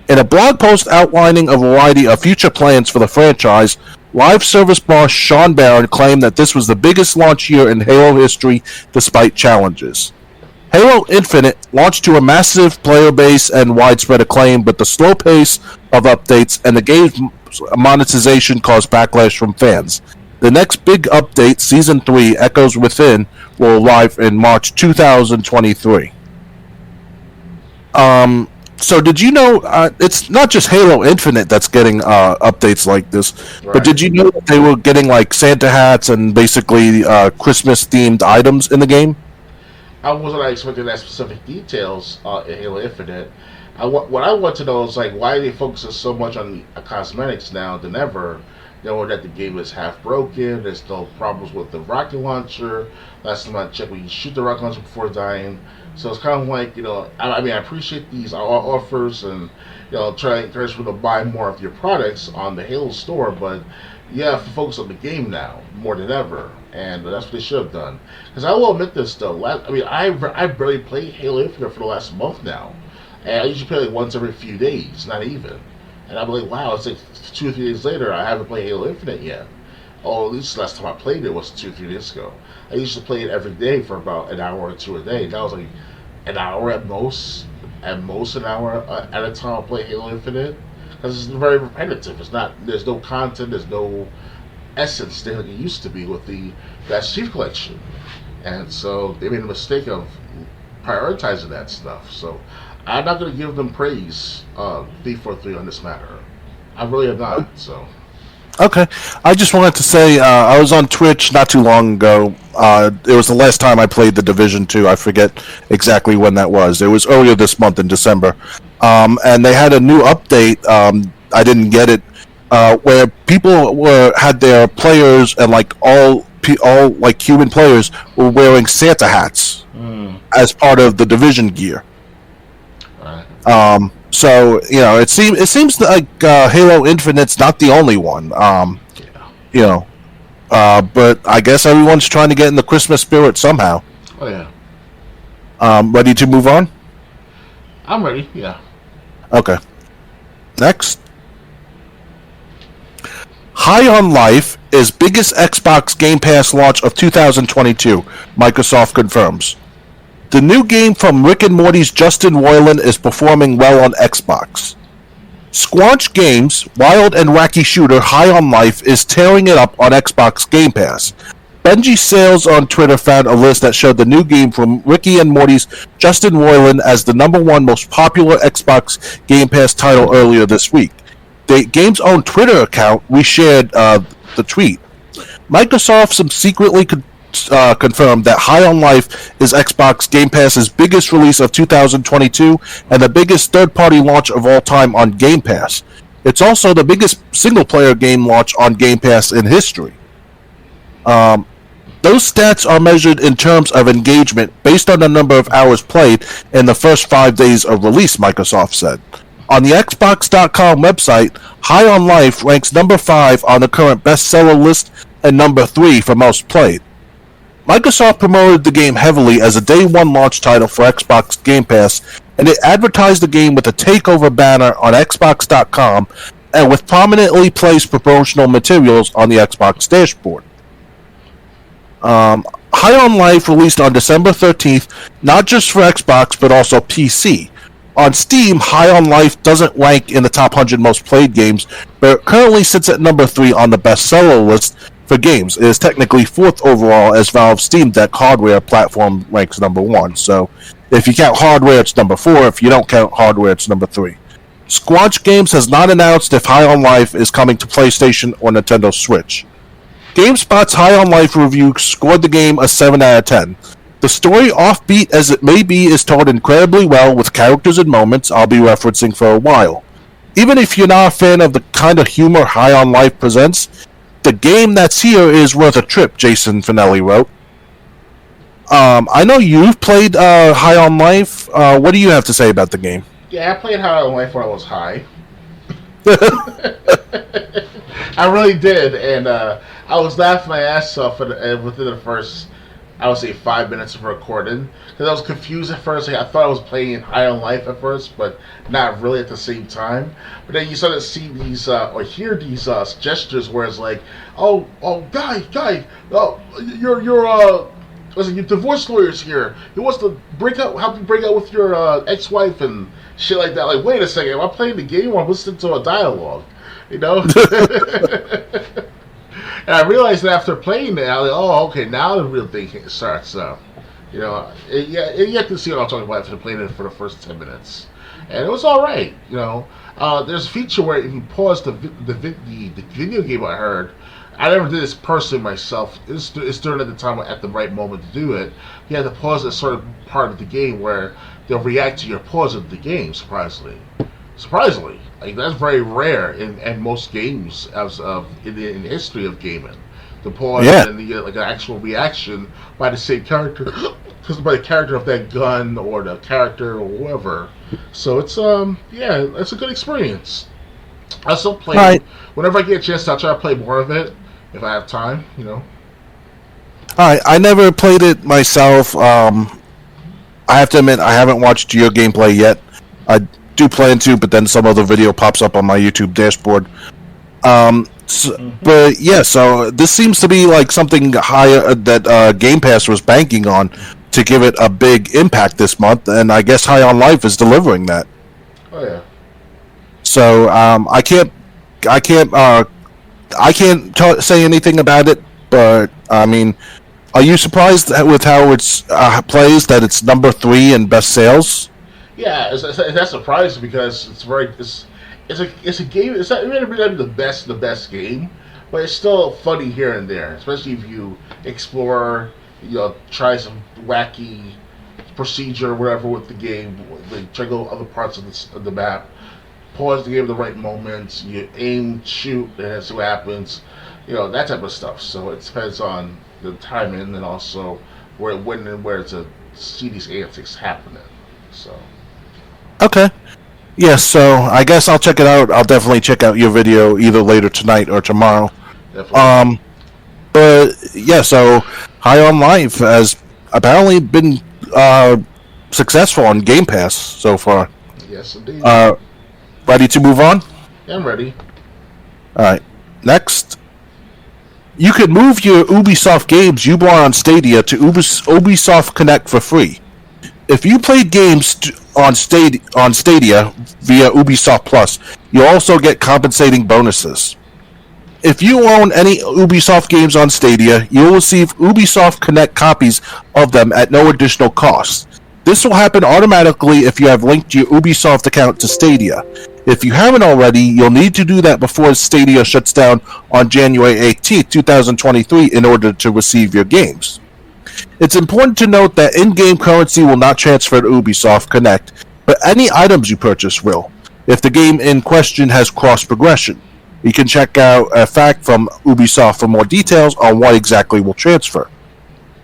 In a blog post outlining a variety of future plans for the franchise, live service boss Sean Barron claimed that this was the biggest launch year in Halo history despite challenges. Halo Infinite launched to a massive player base and widespread acclaim, but the slow pace of updates and the game's monetization caused backlash from fans. The next big update, Season 3, Echoes Within, will arrive in March 2023. So did you know, it's not just Halo Infinite that's getting updates like this, right, but did you know that they were getting like Santa hats and basically Christmas-themed items in the game? I wasn't expecting that specific details in Halo Infinite. What I want to know is, like, why are they focusing so much on cosmetics now than ever? Knowing that the game is half broken, there's no problems with the rocket launcher. Last time I checked, we can shoot the rocket launcher before dying. So it's kind of like, I mean, I appreciate these offers and, try to encourage people to buy more of your products on the Halo store, but you have to focus on the game now more than ever, and that's what they should have done. Because I will admit this, though, I barely played Halo Infinite for the last month now, and I usually play like once every few days, not even. And I'm like, wow, it's like 2 or 3 days later, I haven't played Halo Infinite yet. Oh, at least the last time I played it was 2 or 3 days ago. I used to play it every day for about an hour or two a day. That was like an hour at most an hour at a time I play Halo Infinite. Because it's very repetitive. There's no content, there's no essence there like it used to be with the Master Chief Collection. And so they made a mistake of prioritizing that stuff. So I'm not going to give them praise, 343, on this matter. I really am not. So. Okay. I just wanted to say I was on Twitch not too long ago. It was the last time I played The Division 2. I forget exactly when that was. It was earlier this month in December. And they had a new update. I didn't get it. Where people had their players and like all like human players were wearing Santa hats as part of the Division gear. So it seems like Halo Infinite's not the only one. But I guess everyone's trying to get in the Christmas spirit somehow. Oh yeah. Ready to move on? I'm ready. Yeah. Okay. Next. High on Life is biggest Xbox Game Pass launch of 2022, Microsoft confirms. The new game from Rick and Morty's Justin Roiland is performing well on Xbox. Squanch Games' wild and wacky shooter High on Life is tearing it up on Xbox Game Pass. Benji Sales on Twitter found a list that showed the new game from Ricky and Morty's Justin Roiland as the #1 most popular Xbox Game Pass title earlier this week. The game's own Twitter account reshared the tweet. Microsoft secretly confirmed that High on Life is Xbox Game Pass's biggest release of 2022 and the biggest third-party launch of all time on Game Pass. It's also the biggest single-player game launch on Game Pass in history. Those stats are measured in terms of engagement based on the number of hours played in the first 5 days of release, Microsoft said. On the Xbox.com website, High on Life ranks number 5 on the current bestseller list and number 3 for most played. Microsoft promoted the game heavily as a day one launch title for Xbox Game Pass, and it advertised the game with a takeover banner on Xbox.com and with prominently placed promotional materials on the Xbox dashboard. High on Life released on December 13th, not just for Xbox but also PC. On Steam, High on Life doesn't rank in the top 100 most played games, but it currently sits at number 3 on the bestseller list for games. It is technically 4th overall as Valve's Steam Deck hardware platform ranks number 1. So if you count hardware, it's number 4. If you don't count hardware, it's number 3. Squanch Games has not announced if High on Life is coming to PlayStation or Nintendo Switch. GameSpot's High on Life review scored the game a 7 out of 10. The story, offbeat as it may be, is told incredibly well with characters and moments I'll be referencing for a while. Even if you're not a fan of the kind of humor High on Life presents, the game that's here is worth a trip, Jason Finelli wrote. I know you've played High on Life. What do you have to say about the game? Yeah, I played High on Life when I was high. I really did, and I was laughing my ass off within the first, I would say, 5 minutes of recording, because I was confused at first. Like, I thought I was playing High on Life at first, but not really at the same time. But then you start to see these or hear these gestures where it's like, oh, guy, oh, your divorce lawyer's here. He wants to help you break up with your ex-wife and shit like that. Like, wait a second, am I playing the game or I'm listening to a dialogue? You know? And I realized that after playing that, I was like, oh, okay, now the real thing starts. So, you know, you have to see what I'm talking about after playing it for the first 10 minutes. And it was all right, you know. There's a feature where if you pause the video game, I heard. I never did this personally myself. It's during at the time at the right moment to do it. You have to pause a certain part of the game where they'll react to your pause of the game, surprisingly. Like, that's very rare in most games in the history of gaming. The pause and the like an actual reaction by the same character, by the character of that gun or the character or whoever. So it's it's a good experience. I still play it. Whenever I get a chance, I'll try to play more of it if I have time. You know. Alright, I never played it myself. I have to admit I haven't watched your gameplay yet. I do plan to, but then some other video pops up on my YouTube dashboard. But yeah, so this seems to be like something higher that Game Pass was banking on to give it a big impact this month, and I guess High on Life is delivering that. Oh yeah. So I can't say anything about it, but I mean, are you surprised with how it's plays that it's number 3 in best sales? Yeah, that's surprising because it's a game. It's not really the best game, but it's still funny here and there, especially if you explore, you know, try some wacky procedure or whatever with the game, like try to go other parts of the map, pause the game at the right moments, you aim, shoot, and see what happens, you know, that type of stuff. So it depends on the timing and also when and where to see these antics happening. So. Okay. Yeah, so I guess I'll check it out. I'll definitely check out your video either later tonight or tomorrow. Definitely. But yeah, so High on Life has apparently been successful on Game Pass so far. Yes, indeed. Ready to move on? Yeah, I'm ready. Alright. Next. You can move your Ubisoft games you bought on Stadia to Ubisoft Connect for free. If you play games on Stadia via Ubisoft Plus, you also get compensating bonuses. If you own any Ubisoft games on Stadia, you will receive Ubisoft Connect copies of them at no additional cost. This will happen automatically if you have linked your Ubisoft account to Stadia. If you haven't already, you'll need to do that before Stadia shuts down on January 18th, 2023 in order to receive your games. It's important to note that in-game currency will not transfer to Ubisoft Connect, but any items you purchase will, if the game in question has cross-progression. You can check out a fact from Ubisoft for more details on what exactly will transfer.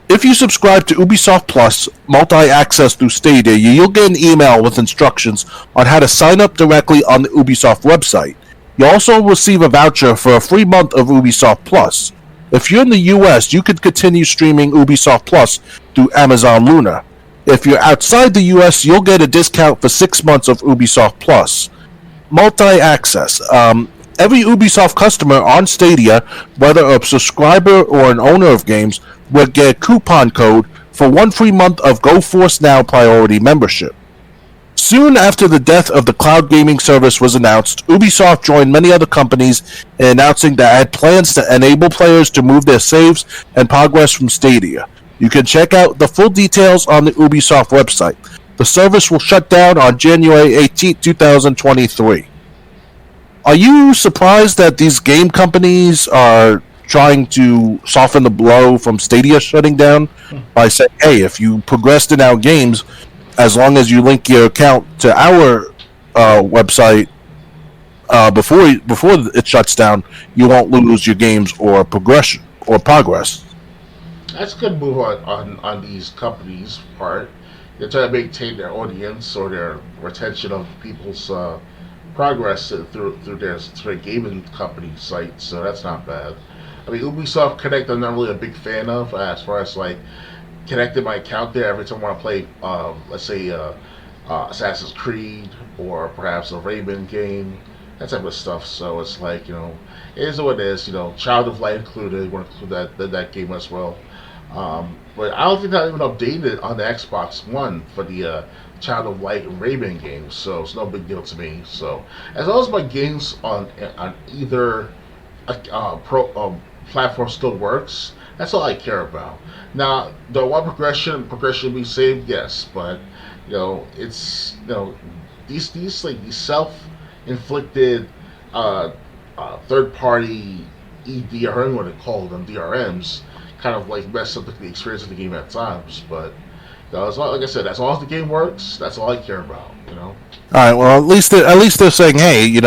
If you subscribe to Ubisoft Plus multi-access through Stadia, you'll get an email with instructions on how to sign up directly on the Ubisoft website. You'll also receive a voucher for a free month of Ubisoft Plus. If you're in the US, you could continue streaming Ubisoft Plus through Amazon Luna. If you're outside the US, you'll get a discount for 6 months of Ubisoft Plus. Multi-access. Every Ubisoft customer on Stadia, whether a subscriber or an owner of games, will get a coupon code for 1 free month of GoForce Now Priority membership. Soon after the death of the cloud gaming service was announced, Ubisoft joined many other companies in announcing that it had plans to enable players to move their saves and progress from Stadia. You can check out the full details on the Ubisoft website. The service will shut down on January 18, 2023. Are you surprised that these game companies are trying to soften the blow from Stadia shutting down by saying, hey, if you progressed in our games, as long as you link your account to our website before it shuts down, you won't lose your games or progress? That's a good move on these companies' part. They're trying to maintain their audience or their retention of people's progress through their gaming company site, so that's not bad. I mean, Ubisoft Connect I'm not really a big fan of as far as like connecting my account there every time I want to play, let's say, Assassin's Creed or perhaps a Rayman game, that type of stuff. So it's like, it is what it is. Child of Light included. You want to include that game as well. But I don't think that even updated on the Xbox One for the Child of Light and Rayman games, so it's no big deal to me. So as long as my games on either platform still works, that's all I care about. Now, do I want progression to be saved? Yes, but it's these like these self-inflicted third-party ED, or what they call them, DRMs, kind of like mess up the experience of the game at times. But like I said, as long as the game works, that's all I care about. All right. Well, at least they're saying, hey,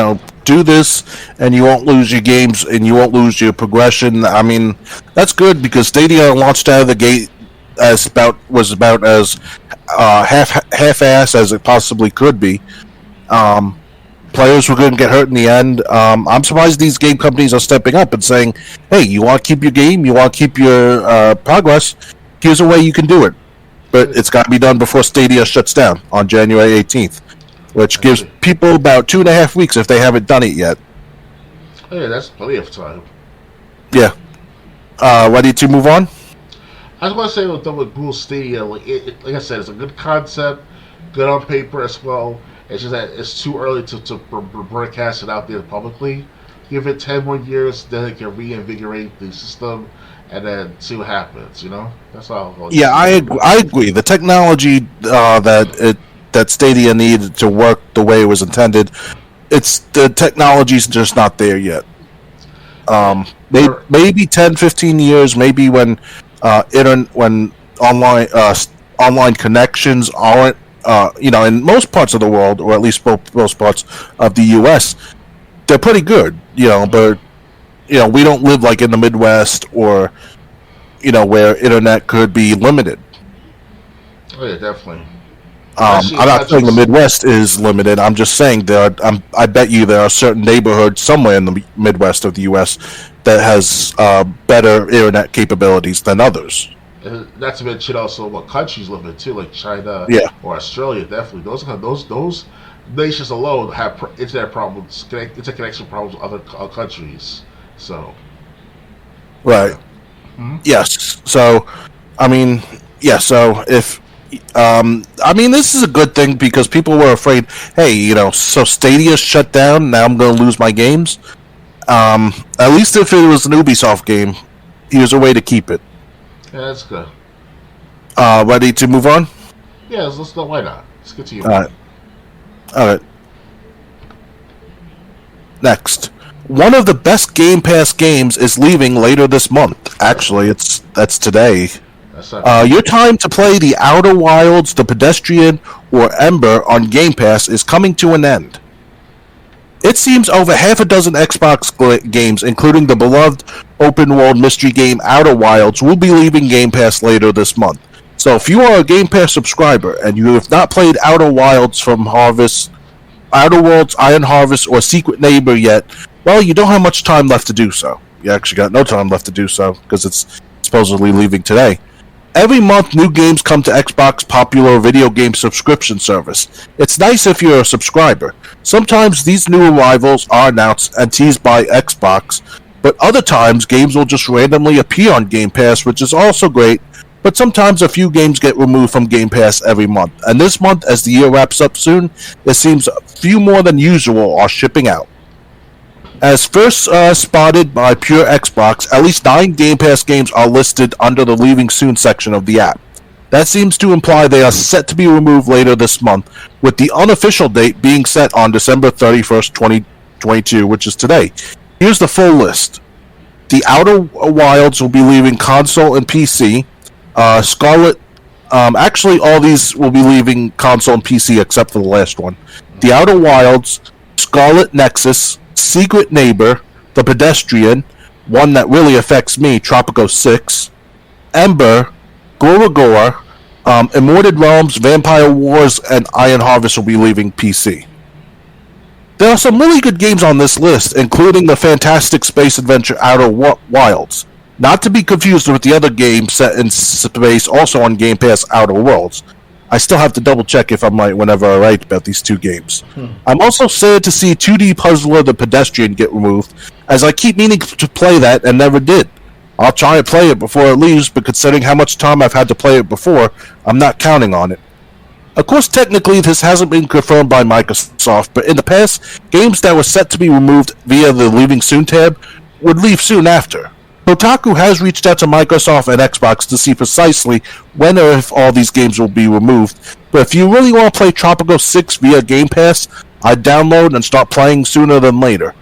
do this, and you won't lose your games, and you won't lose your progression. I mean, that's good because Stadia launched out of the gate was about as half-ass as it possibly could be. Players were going to get hurt in the end. I'm surprised these game companies are stepping up and saying, hey, you want to keep your game, you want to keep your progress, here's a way you can do it. But it's got to be done before Stadia shuts down on January 18th, which gives people about 2.5 weeks if they haven't done it yet. Oh, yeah, that's plenty of time. Yeah. Ready to move on? I just want to say with Google Stadia, like I said, it's a good concept, good on paper as well. It's just that it's too early to broadcast it out there publicly. Give it 10 more years, then it can reinvigorate the system, and then see what happens. That's all. Yeah, I agree. The technology that Stadia needed to work the way it was intended, the technology's just not there yet. Maybe 10, 15 years, maybe when online connections aren't, in most parts of the world, or at least most parts of the U.S., they're pretty good, but, we don't live like in the Midwest or, where internet could be limited. Oh, yeah, definitely. I'm not saying the Midwest is limited. I'm just saying I bet you there are certain neighborhoods somewhere in the Midwest of the U.S. that has better internet capabilities than others. And not to mention also what countries live in too, like China or Australia. Definitely, those nations alone have internet problems, interconnection problems with other countries. So, right, yes. So, So if this is a good thing because people were afraid. Hey, so Stadia shut down. Now I'm going to lose my games. At least if it was an Ubisoft game, here's a way to keep it. Yeah, that's good. Ready to move on? Yeah, let's why not? Let's continue. All right. Next, one of the best Game Pass games is leaving later this month. Actually, that's today. That's not Your time to play The Outer Wilds, The Pedestrian, or Ember on Game Pass is coming to an end. It seems over half a dozen Xbox games, including the beloved open-world mystery game Outer Wilds, will be leaving Game Pass later this month. So if you are a Game Pass subscriber and you have not played Outer Wilds Outer Worlds, Iron Harvest, or Secret Neighbor yet, well, you don't have much time left to do so. You actually got no time left to do so, because it's supposedly leaving today. Every month, new games come to Xbox popular video game subscription service. It's nice if you're a subscriber. Sometimes these new arrivals are announced and teased by Xbox, but other times games will just randomly appear on Game Pass, which is also great, but sometimes a few games get removed from Game Pass every month. And this month, as the year wraps up soon, it seems a few more than usual are shipping out. As first spotted by Pure Xbox, at least 9 Game Pass games are listed under the Leaving Soon section of the app. That seems to imply they are set to be removed later this month, with the unofficial date being set on December 31st, 2022, which is today. Here's the full list. The Outer Wilds will be leaving console and PC. Scarlet... actually, all these will be leaving console and PC except for the last one. The Outer Wilds, Scarlet Nexus, Secret Neighbor, The Pedestrian, one that really affects me, Tropico 6, Ember, Goragora, Immorted Realms, Vampire Wars, and Iron Harvest will be leaving PC. There are some really good games on this list, including the fantastic space adventure Outer Wilds, not to be confused with the other game set in space also on Game Pass, Outer Worlds. I still have to double check if I'm right whenever I write about these two games. I'm also sad to see 2D Puzzler The Pedestrian get removed, as I keep meaning to play that and never did. I'll try and play it before it leaves, but considering how much time I've had to play it before, I'm not counting on it. Of course, technically, this hasn't been confirmed by Microsoft, but in the past, games that were set to be removed via the Leaving Soon tab would leave soon after. Kotaku has reached out to Microsoft and Xbox to see precisely when or if all these games will be removed, but if you really want to play Tropico 6 via Game Pass, I'd download and start playing sooner than later.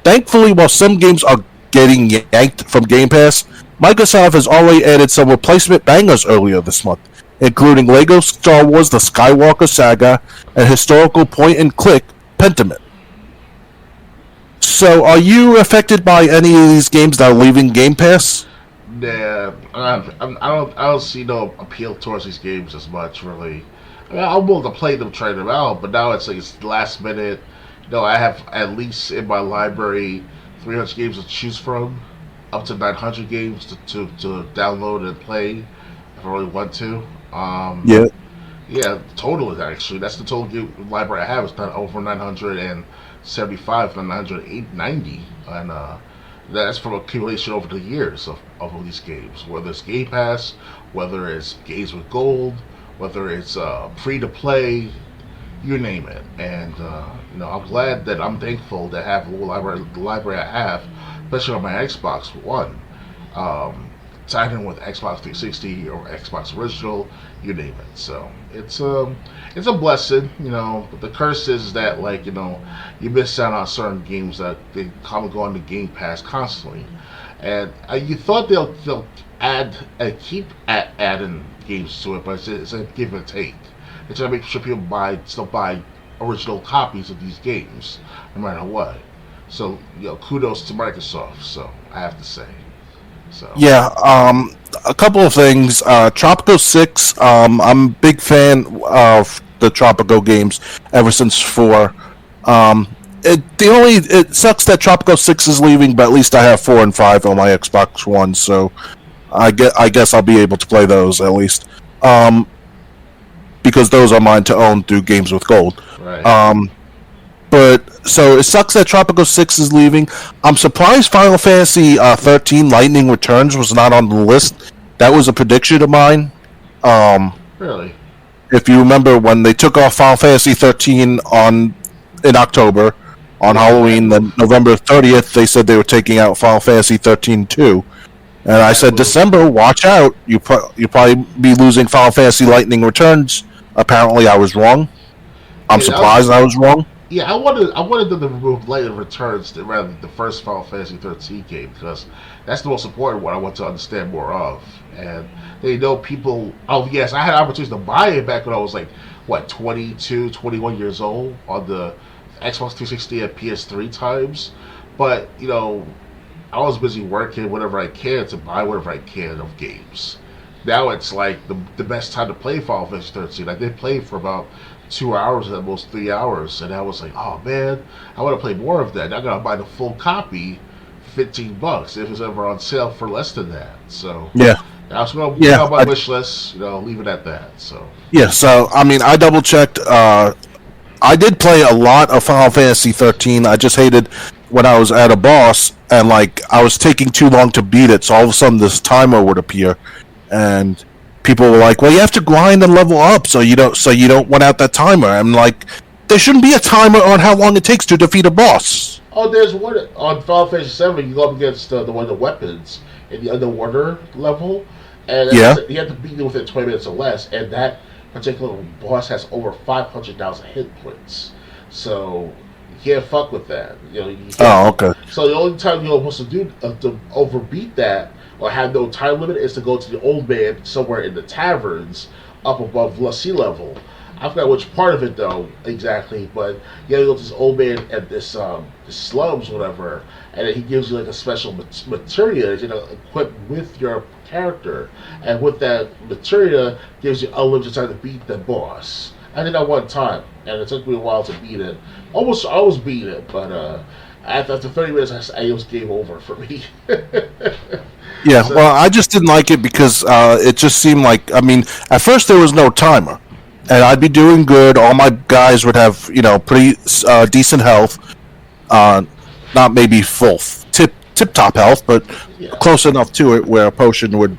Thankfully, while some games are getting yanked from Game Pass, Microsoft has already added some replacement bangers earlier this month, including LEGO Star Wars The Skywalker Saga and historical point-and-click Pentiment. So, are you affected by any of these games that are leaving Game Pass? Yeah, I don't see no appeal towards these games as much, really. I mean, I'm willing to play them, try them out, but now it's like it's last minute. I have at least in my library 300 games to choose from, up to 900 games to download and play if I really want to. Yeah, total actually. That's the total game library I have. It's not over 975 and 990, and that's from accumulation over the years of these games. Whether it's Game Pass, whether it's games with gold, whether it's free to play, you name it. And I'm glad that I'm thankful to have the library I have, especially on my Xbox One. Tied in with Xbox 360 or Xbox Original, you name it. So it's a blessing, But the curse is that you miss out on certain games that they come and go on the Game Pass constantly, and you thought they'll add and keep adding games to it, but it's a give and take. It's to make sure people still buy original copies of these games, no matter what. So kudos to Microsoft. So I have to say. So. Yeah, a couple of things. Tropico 6, I'm a big fan of the Tropico games ever since 4. It sucks that Tropico 6 is leaving, but at least I have 4 and 5 on my Xbox One, so I guess I'll be able to play those at least. Because those are mine to own through Games with Gold. Right. So it sucks that Tropico 6 is leaving. I'm surprised Final Fantasy 13 Lightning Returns was not on the list. That was a prediction of mine. Really? If you remember when they took off Final Fantasy 13 in October, on Halloween, then November 30th, they said they were taking out Final Fantasy 13 too. And I said, December, watch out. You'll probably be losing Final Fantasy Lightning Returns. Apparently I was wrong. I'm surprised I was wrong. Yeah, I wanted them to remove Light and Returns rather than the first Final Fantasy 13 game because that's the most important one I want to understand more of. And they know people. Oh yes, I had opportunities to buy it back when I was like what 22, 21 years old on the Xbox 360 and PS3 times. But I was busy working whatever I can to buy whatever I can of games. Now it's like the best time to play Final Fantasy 13. I did play for about 2 hours at most 3 hours, and I was like, oh man, I want to play more of that. I gotta buy the full copy, for $15 if it's ever on sale for less than that. So Yeah, I was gonna put yeah, on my wish list, leave it at that. So yeah. So I mean, I double checked. I did play a lot of Final Fantasy 13. I just hated when I was at a boss and like I was taking too long to beat it. So all of a sudden, this timer would appear, and people were like, "Well, you have to grind and level up so you don't run out that timer." I'm like, there shouldn't be a timer on how long it takes to defeat a boss. oh, there's one on Final Fantasy 7. You go up against the one of the weapons in the underwater level, and Yeah. you have to beat it within 20 minutes or less. And that particular boss has over 500,000 hit points, so you can't fuck with that. You can't. Oh, okay. So the only time you're supposed to do to overbeat that or have no time limit is to go to the old man somewhere in the taverns up above sea level. I forgot which part of it though exactly, but you gotta go to this old man at this slums, whatever, and then he gives you like a special materia, equipped with your character, and with that materia gives you unlimited time to beat the boss. I did that one time, and it took me a while to beat it. Almost, I almost beat it, but after 30 minutes, it was game over for me. Yeah, So, well, I just didn't like it because it just seemed like, I mean, at first there was no timer, and I'd be doing good. All my guys would have, pretty decent health, uh, not maybe full tip top health, but yeah, close enough to it where a potion would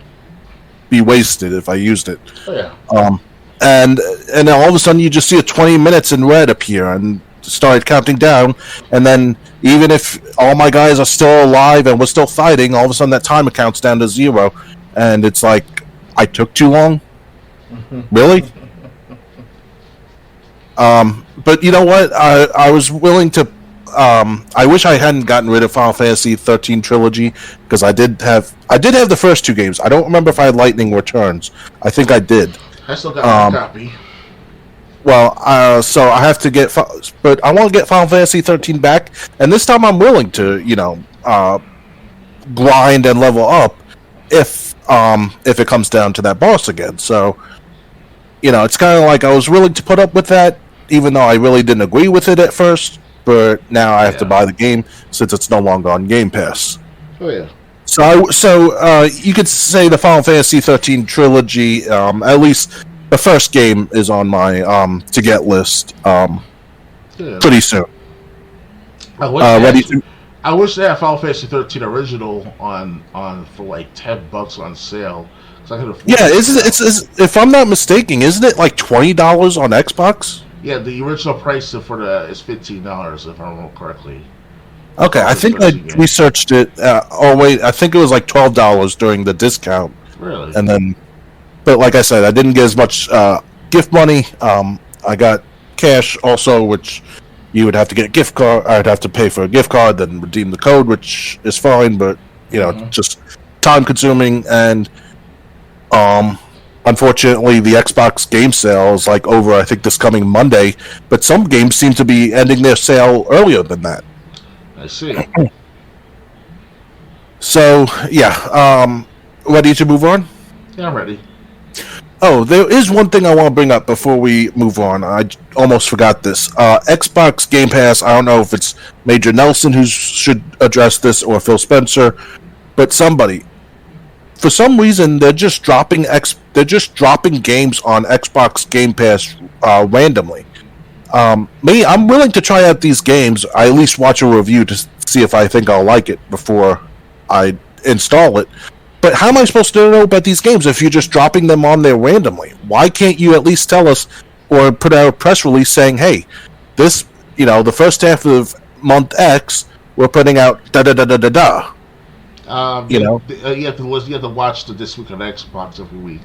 be wasted if I used it. oh yeah. Um, and then all of a sudden you just see a 20 minutes in red appear and started counting down, and then even if all my guys are still alive and we're still fighting, all of a sudden that timer counts down to 0, and it's like, I took too long? Really? But you know what? I was willing to. I wish I hadn't gotten rid of Final Fantasy 13 trilogy because I did have the first two games. I don't remember if I had Lightning Returns. I think I did. I still got my copy. Well, so I have to get, but I want to get Final Fantasy 13 back, and this time I'm willing to, grind and level up if it comes down to that boss again. So, it's kind of like I was willing to put up with that, even though I really didn't agree with it at first. But now I have to buy the game since it's no longer on Game Pass. Oh yeah. So you could say the Final Fantasy 13 trilogy, at least the first game, is on my to get list pretty soon. I wish they had Final Fantasy 13 original on for like $10 on sale. So I could afford Yeah, it's if I'm not mistaken, isn't it like $20 on Xbox? Yeah, the original price for is $15 if I remember correctly. Okay, I think I researched it. Wait, I think it was like $12 during the discount. Really? And then, but like I said, I didn't get as much gift money. I got cash also, which you would have to get a gift card. I'd have to pay for a gift card, then redeem the code, which is fine, but just time consuming. And unfortunately, the Xbox game sale is like over, I think, this coming Monday. But some games seem to be ending their sale earlier than that. I see. So yeah, ready to move on? Yeah, I'm ready. Oh, there is one thing I want to bring up before we move on. I almost forgot this. Xbox Game Pass. I don't know if it's Major Nelson who should address this or Phil Spencer, but somebody. For some reason, they're just dropping games on Xbox Game Pass randomly. I'm willing to try out these games. I at least watch a review to see if I think I'll like it before I install it. But how am I supposed to know about these games if you're just dropping them on there randomly? Why can't you at least tell us or put out a press release saying, hey, this, the first half of month X, we're putting out You have to watch the This Week on Xbox every week.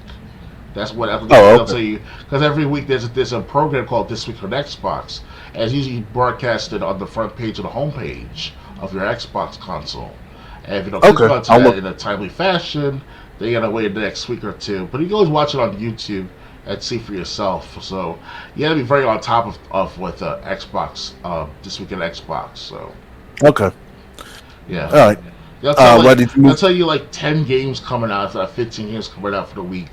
That's what Oh, they'll okay. tell you. Because every week there's a program called This Week on Xbox, and it's usually broadcasted on the front page or the homepage of your Xbox console. And if you don't click Okay. onto I'll that look. in a timely fashion, then you gotta wait the next week or two. But you can always watch it on YouTube and see for yourself. So you gotta be very on top of with Xbox, This Week on Xbox. So Okay. yeah. All right. Ready to They'll move? tell you like 10 games coming out, 15 games coming out for the week,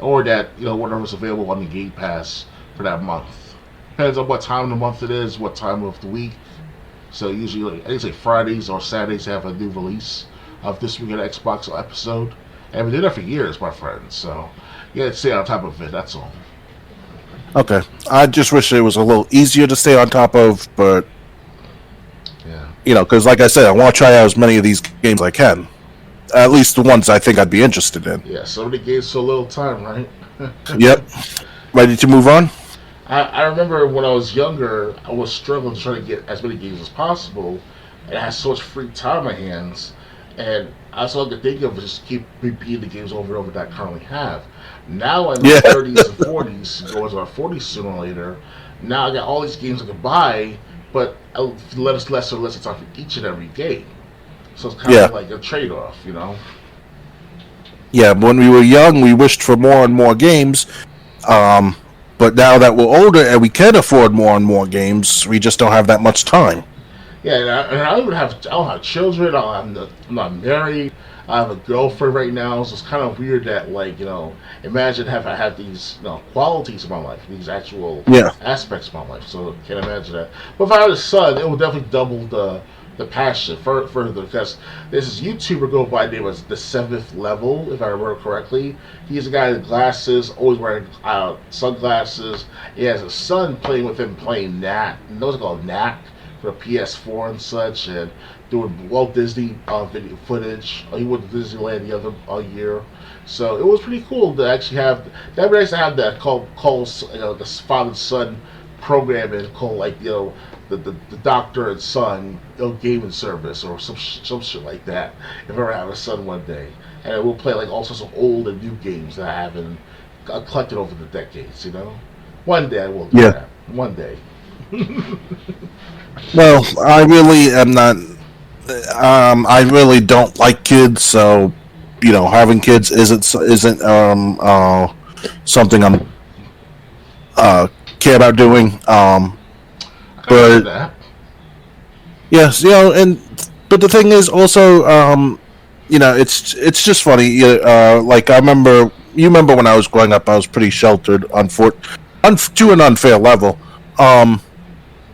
or that whatever's available on the Game Pass for that month. Depends on what time of the month it is, what time of the week. So usually, like, I think it's like Fridays or Saturdays have a new release of This Week at Xbox episode, and we did that for years, my friends. So you gotta stay on top of it. That's all. Okay. I just wish it was a little easier to stay on top of, but Yeah. because like I said, I want to try out as many of these games as I can. At least the ones I think I'd be interested in. Yeah. So many games, so little time, right? Yep. Ready to move on? I remember when I was younger, I was struggling to try to get as many games as possible, and I had so much free time on my hands, and that's all I could think of was just keep repeating the games over and over that I currently have. Now I'm in Yeah. my 30s and 40s, going to my 40s sooner or later. Now I got all these games I can buy, but less and less time for each and every game. So it's kind Yeah. of like a trade-off, you know? Yeah. When we were young, we wished for more and more games. Um, but now that we're older and we can afford more and more games, we just don't have that much time. Yeah, and I don't have children. I'm not married. I have a girlfriend right now, so it's kind of weird that imagine I have these qualities of my life, these actual Yeah. aspects of my life. So I can't imagine that. But if I had a son, it would definitely double the passion further because there's this YouTuber go by the name of the Seventh Level, if I remember correctly. He's a guy with glasses, always wearing sunglasses. He has a son playing with him, playing Knack. Those are called Knack for PS4 and such, and doing Walt Disney video footage. He went to Disneyland the other year, so it was pretty cool to actually have. That would be nice to have that called the father son program and called the doctor and son gaming service or some shit like that. If I ever have a son one day, and we'll play like all sorts of old and new games that I haven't collected over the decades. One day I will do Yeah. that. One day. Well, I really am not. I really don't like kids, so having kids isn't something I'm care about doing. I can do But that. yes, but the thing is also, it's just funny. Like you remember when I was growing up, I was pretty sheltered, to an unfair level.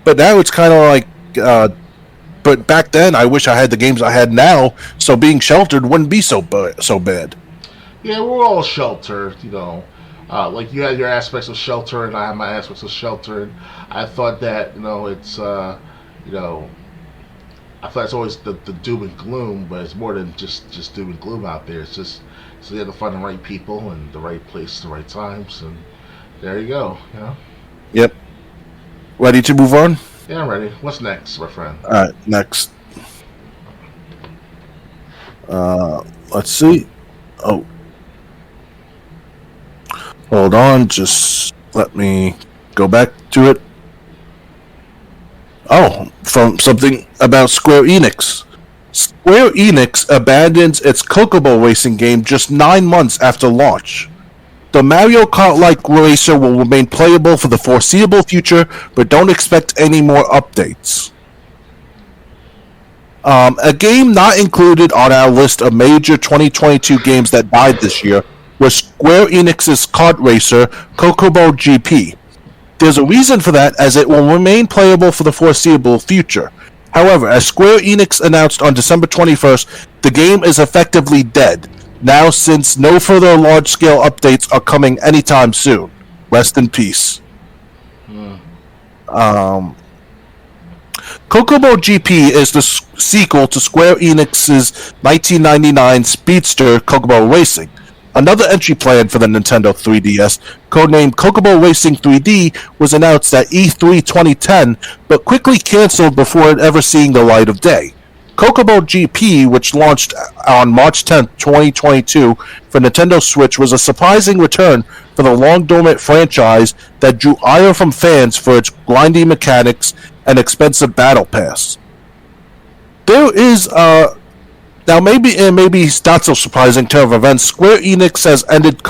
But now it's kind of like, but back then I wish I had the games I had now, so being sheltered wouldn't be so bad. Yeah, we're all sheltered. Like you had your aspects of shelter, and I have my aspects of shelter. And I thought that I thought it's always the doom and gloom, but it's more than just doom and gloom out there. It's just so you have to find the right people and the right place, the right times, and there you go. Yep. Ready to move on? Yeah, I'm ready. What's next, my friend? All right, next. Let's see. Oh, hold on. Just let me go back to it. Oh, from something about Square Enix. Square Enix abandons its Chocobo racing game just 9 months after launch. The Mario Kart-like racer will remain playable for the foreseeable future, but don't expect any more updates. A game not included on our list of major 2022 games that died this year was Square Enix's kart racer, Chocobo GP. There's a reason for that, as it will remain playable for the foreseeable future. However, as Square Enix announced on December 21st, the game is effectively dead, now since no further large-scale updates are coming anytime soon. Rest in peace. Chocobo GP is the sequel to Square Enix's 1999 speedster Chocobo Racing. Another entry plan for the Nintendo 3DS, codenamed Chocobo Racing 3D, was announced at E3 2010, but quickly cancelled before it ever seeing the light of day. Kokobo GP, which launched on March 10th, 2022 for Nintendo Switch, was a surprising return for the long-dormant franchise that drew ire from fans for its grindy mechanics and expensive battle pass. There is now maybe it's not so surprising turn of events. Square Enix has ended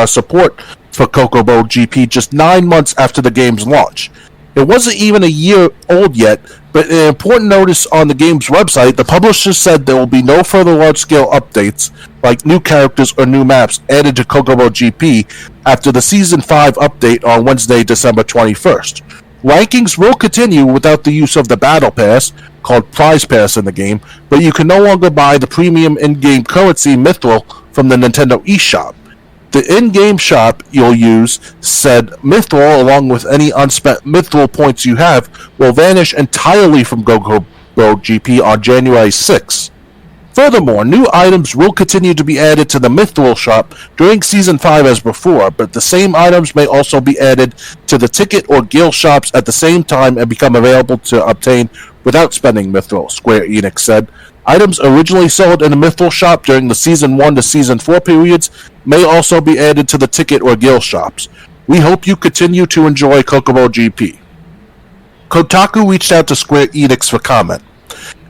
support for Kokobo GP just 9 months after the game's launch. It wasn't even a year old yet, but an important notice on the game's website, the publisher said there will be no further large-scale updates, like new characters or new maps, added to Kokobo GP after the Season 5 update on Wednesday, December 21st. Rankings will continue without the use of the Battle Pass, called Prize Pass in the game, but you can no longer buy the premium in-game currency Mithril from the Nintendo eShop. The in-game shop you'll use said Mithril, along with any unspent Mithril points you have, will vanish entirely from Kokobo GP on January 6th. Furthermore, new items will continue to be added to the Mithril shop during Season 5 as before, but the same items may also be added to the ticket or guild shops at the same time and become available to obtain without spending Mithril, Square Enix said. Items originally sold in the Mithril shop during the Season 1 to Season 4 periods may also be added to the ticket or guild shops. We hope you continue to enjoy Kokobo GP. Kotaku reached out to Square Enix for comment.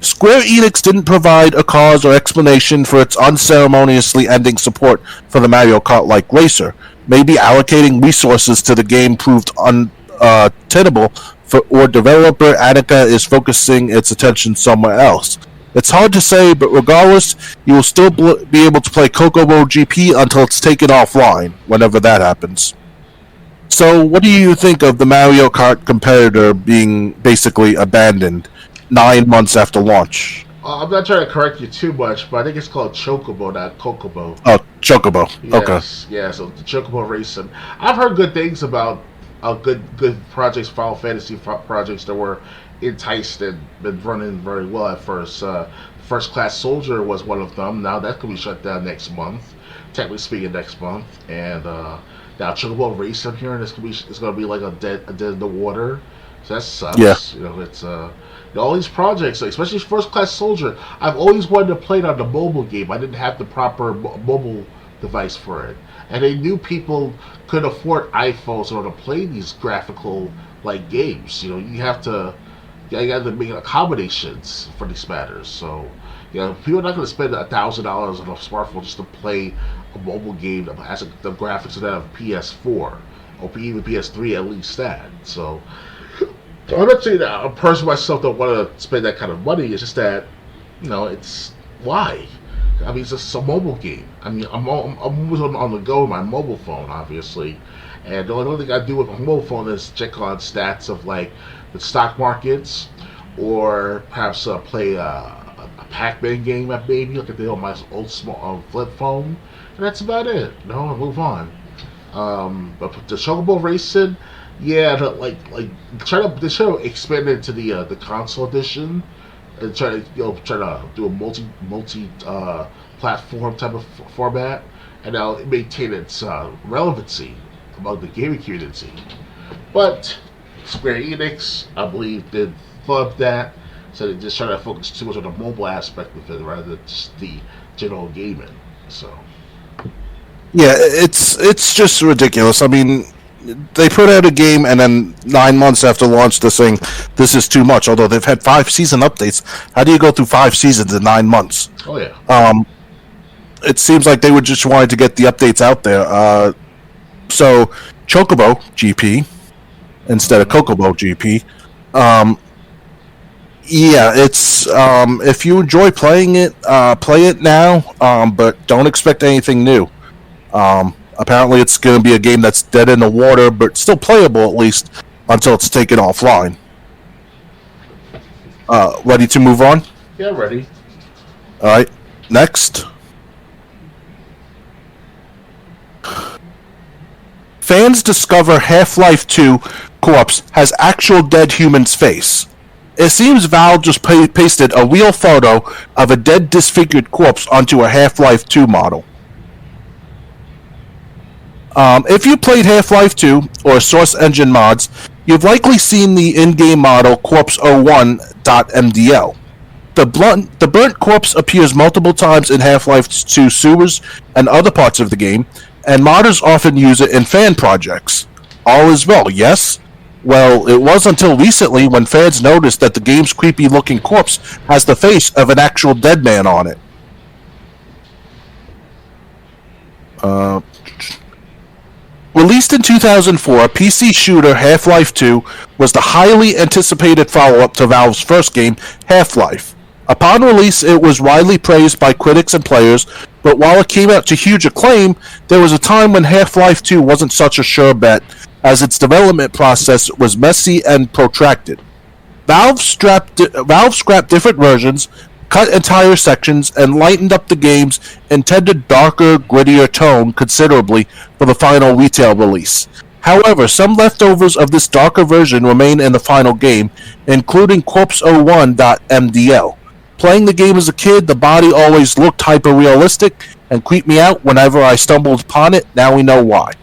Square Enix didn't provide a cause or explanation for its unceremoniously ending support for the Mario Kart-like racer. Maybe allocating resources to the game proved untenable, or developer Attica is focusing its attention somewhere else. It's hard to say, but regardless, you will still be able to play Kokobo GP until it's taken offline, whenever that happens. So, what do you think of the Mario Kart competitor being basically abandoned 9 months after launch? I'm not trying to correct you too much, but I think it's called Chocobo, not Kokobo. Oh, Chocobo. Yes, Okay. yeah, so the Chocobo Racing. I've heard good things about good projects, Final Fantasy projects that were enticed and been running very well at first. First Class Soldier was one of them. Now that could be shut down next month. Technically speaking, next month. And now Chocobo Race, I'm hearing it's gonna be like a dead in the water. So that sucks. Yeah. You know, it's all these projects, especially First Class Soldier. I've always wanted to play it on the mobile game. I didn't have the proper mobile device for it, and they knew people could afford iPhones in order to play these graphical like games. You know, you have to make accommodations for these matters. So, you know, people are not going to spend $1,000 on a smartphone just to play a mobile game that has the graphics of that of PS4 or even PS3, at least that. So, I'm not saying that a person myself don't want to spend that kind of money. It's just that, you know, it's why. I mean, it's just a mobile game. I mean, I'm always on the go with my mobile phone, obviously, and the only thing I do with my mobile phone is check on stats of like the stock markets, or perhaps play a Pac-Man game maybe. Look at my old small flip phone, and that's about it. No, I'll move on. But the Chocobo Racing, yeah, they try to expand it to the console edition, and try to do a multi platform type of format, and now maintain its relevancy among the gaming community. But Square Enix, I believe, did flub that, so they just try to focus too much on the mobile aspect of it rather than just the general gaming. So, yeah, it's just ridiculous. I mean, they put out a game, and then 9 months after launch, they're saying this is too much. Although they've had 5 season updates, how do you go through 5 seasons in 9 months? Oh yeah. It seems like they were just wanting to get the updates out there. So Chocobo GP instead of Kokobo GP. Yeah, it's if you enjoy playing it, play it now, but don't expect anything new. Apparently, it's going to be a game that's dead in the water, but still playable at least until it's taken offline. Ready to move on? Yeah, ready. All right, next. Fans discover Half-Life 2 corpse has actual dead human's face. It seems Valve just pasted a real photo of a dead, disfigured corpse onto a Half-Life 2 model. If you played Half-Life 2 or Source Engine mods, you've likely seen the in-game model Corpse01.mdl. The burnt corpse appears multiple times in Half-Life 2 sewers and other parts of the game, and modders often use it in fan projects. All is well, yes? Well, it was until recently when fans noticed that the game's creepy-looking corpse has the face of an actual dead man on it. Released in 2004, PC shooter Half-Life 2 was the highly anticipated follow-up to Valve's first game, Half-Life. Upon release, it was widely praised by critics and players, but while it came out to huge acclaim, there was a time when Half-Life 2 wasn't such a sure bet, as its development process was messy and protracted. Valve scrapped different versions, cut entire sections, and lightened up the game's intended darker, grittier tone considerably for the final retail release. However, some leftovers of this darker version remain in the final game, including Corpse01.mdl. Playing the game as a kid, the body always looked hyper-realistic and creeped me out whenever I stumbled upon it. Now we know why.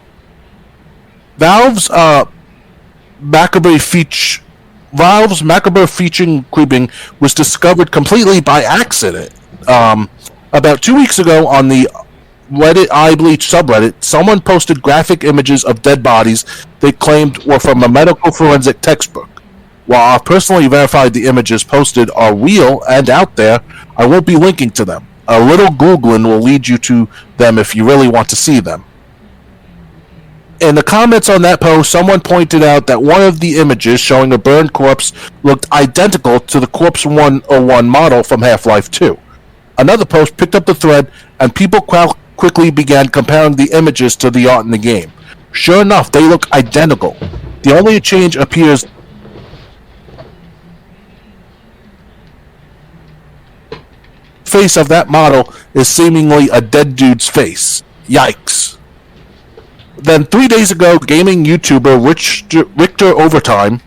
Valve's macabre featuring creeping was discovered completely by accident. About 2 weeks ago on the Reddit iBleach subreddit, someone posted graphic images of dead bodies they claimed were from a medical forensic textbook. While I've personally verified the images posted are real and out there, I won't be linking to them. A little Googling will lead you to them if you really want to see them. In the comments on that post, someone pointed out that one of the images showing a burned corpse looked identical to the Corpse 101 model from Half-Life 2. Another post picked up the thread, and people quickly began comparing the images to the art in the game. Sure enough, they look identical. The only change appears face of that model is seemingly a dead dude's face. Yikes. Then 3 days ago, gaming YouTuber Richter Overtime...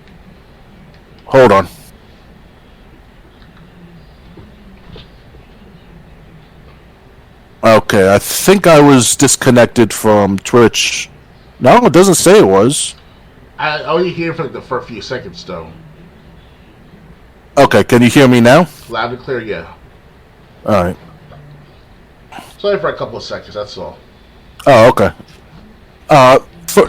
Hold on. Okay, I think I was disconnected from Twitch. No, it doesn't say it was. I only hear for the first few seconds, though. Okay, can you hear me now? Loud and clear, yeah. Alright. Sorry for a couple of seconds, that's all. Oh, okay.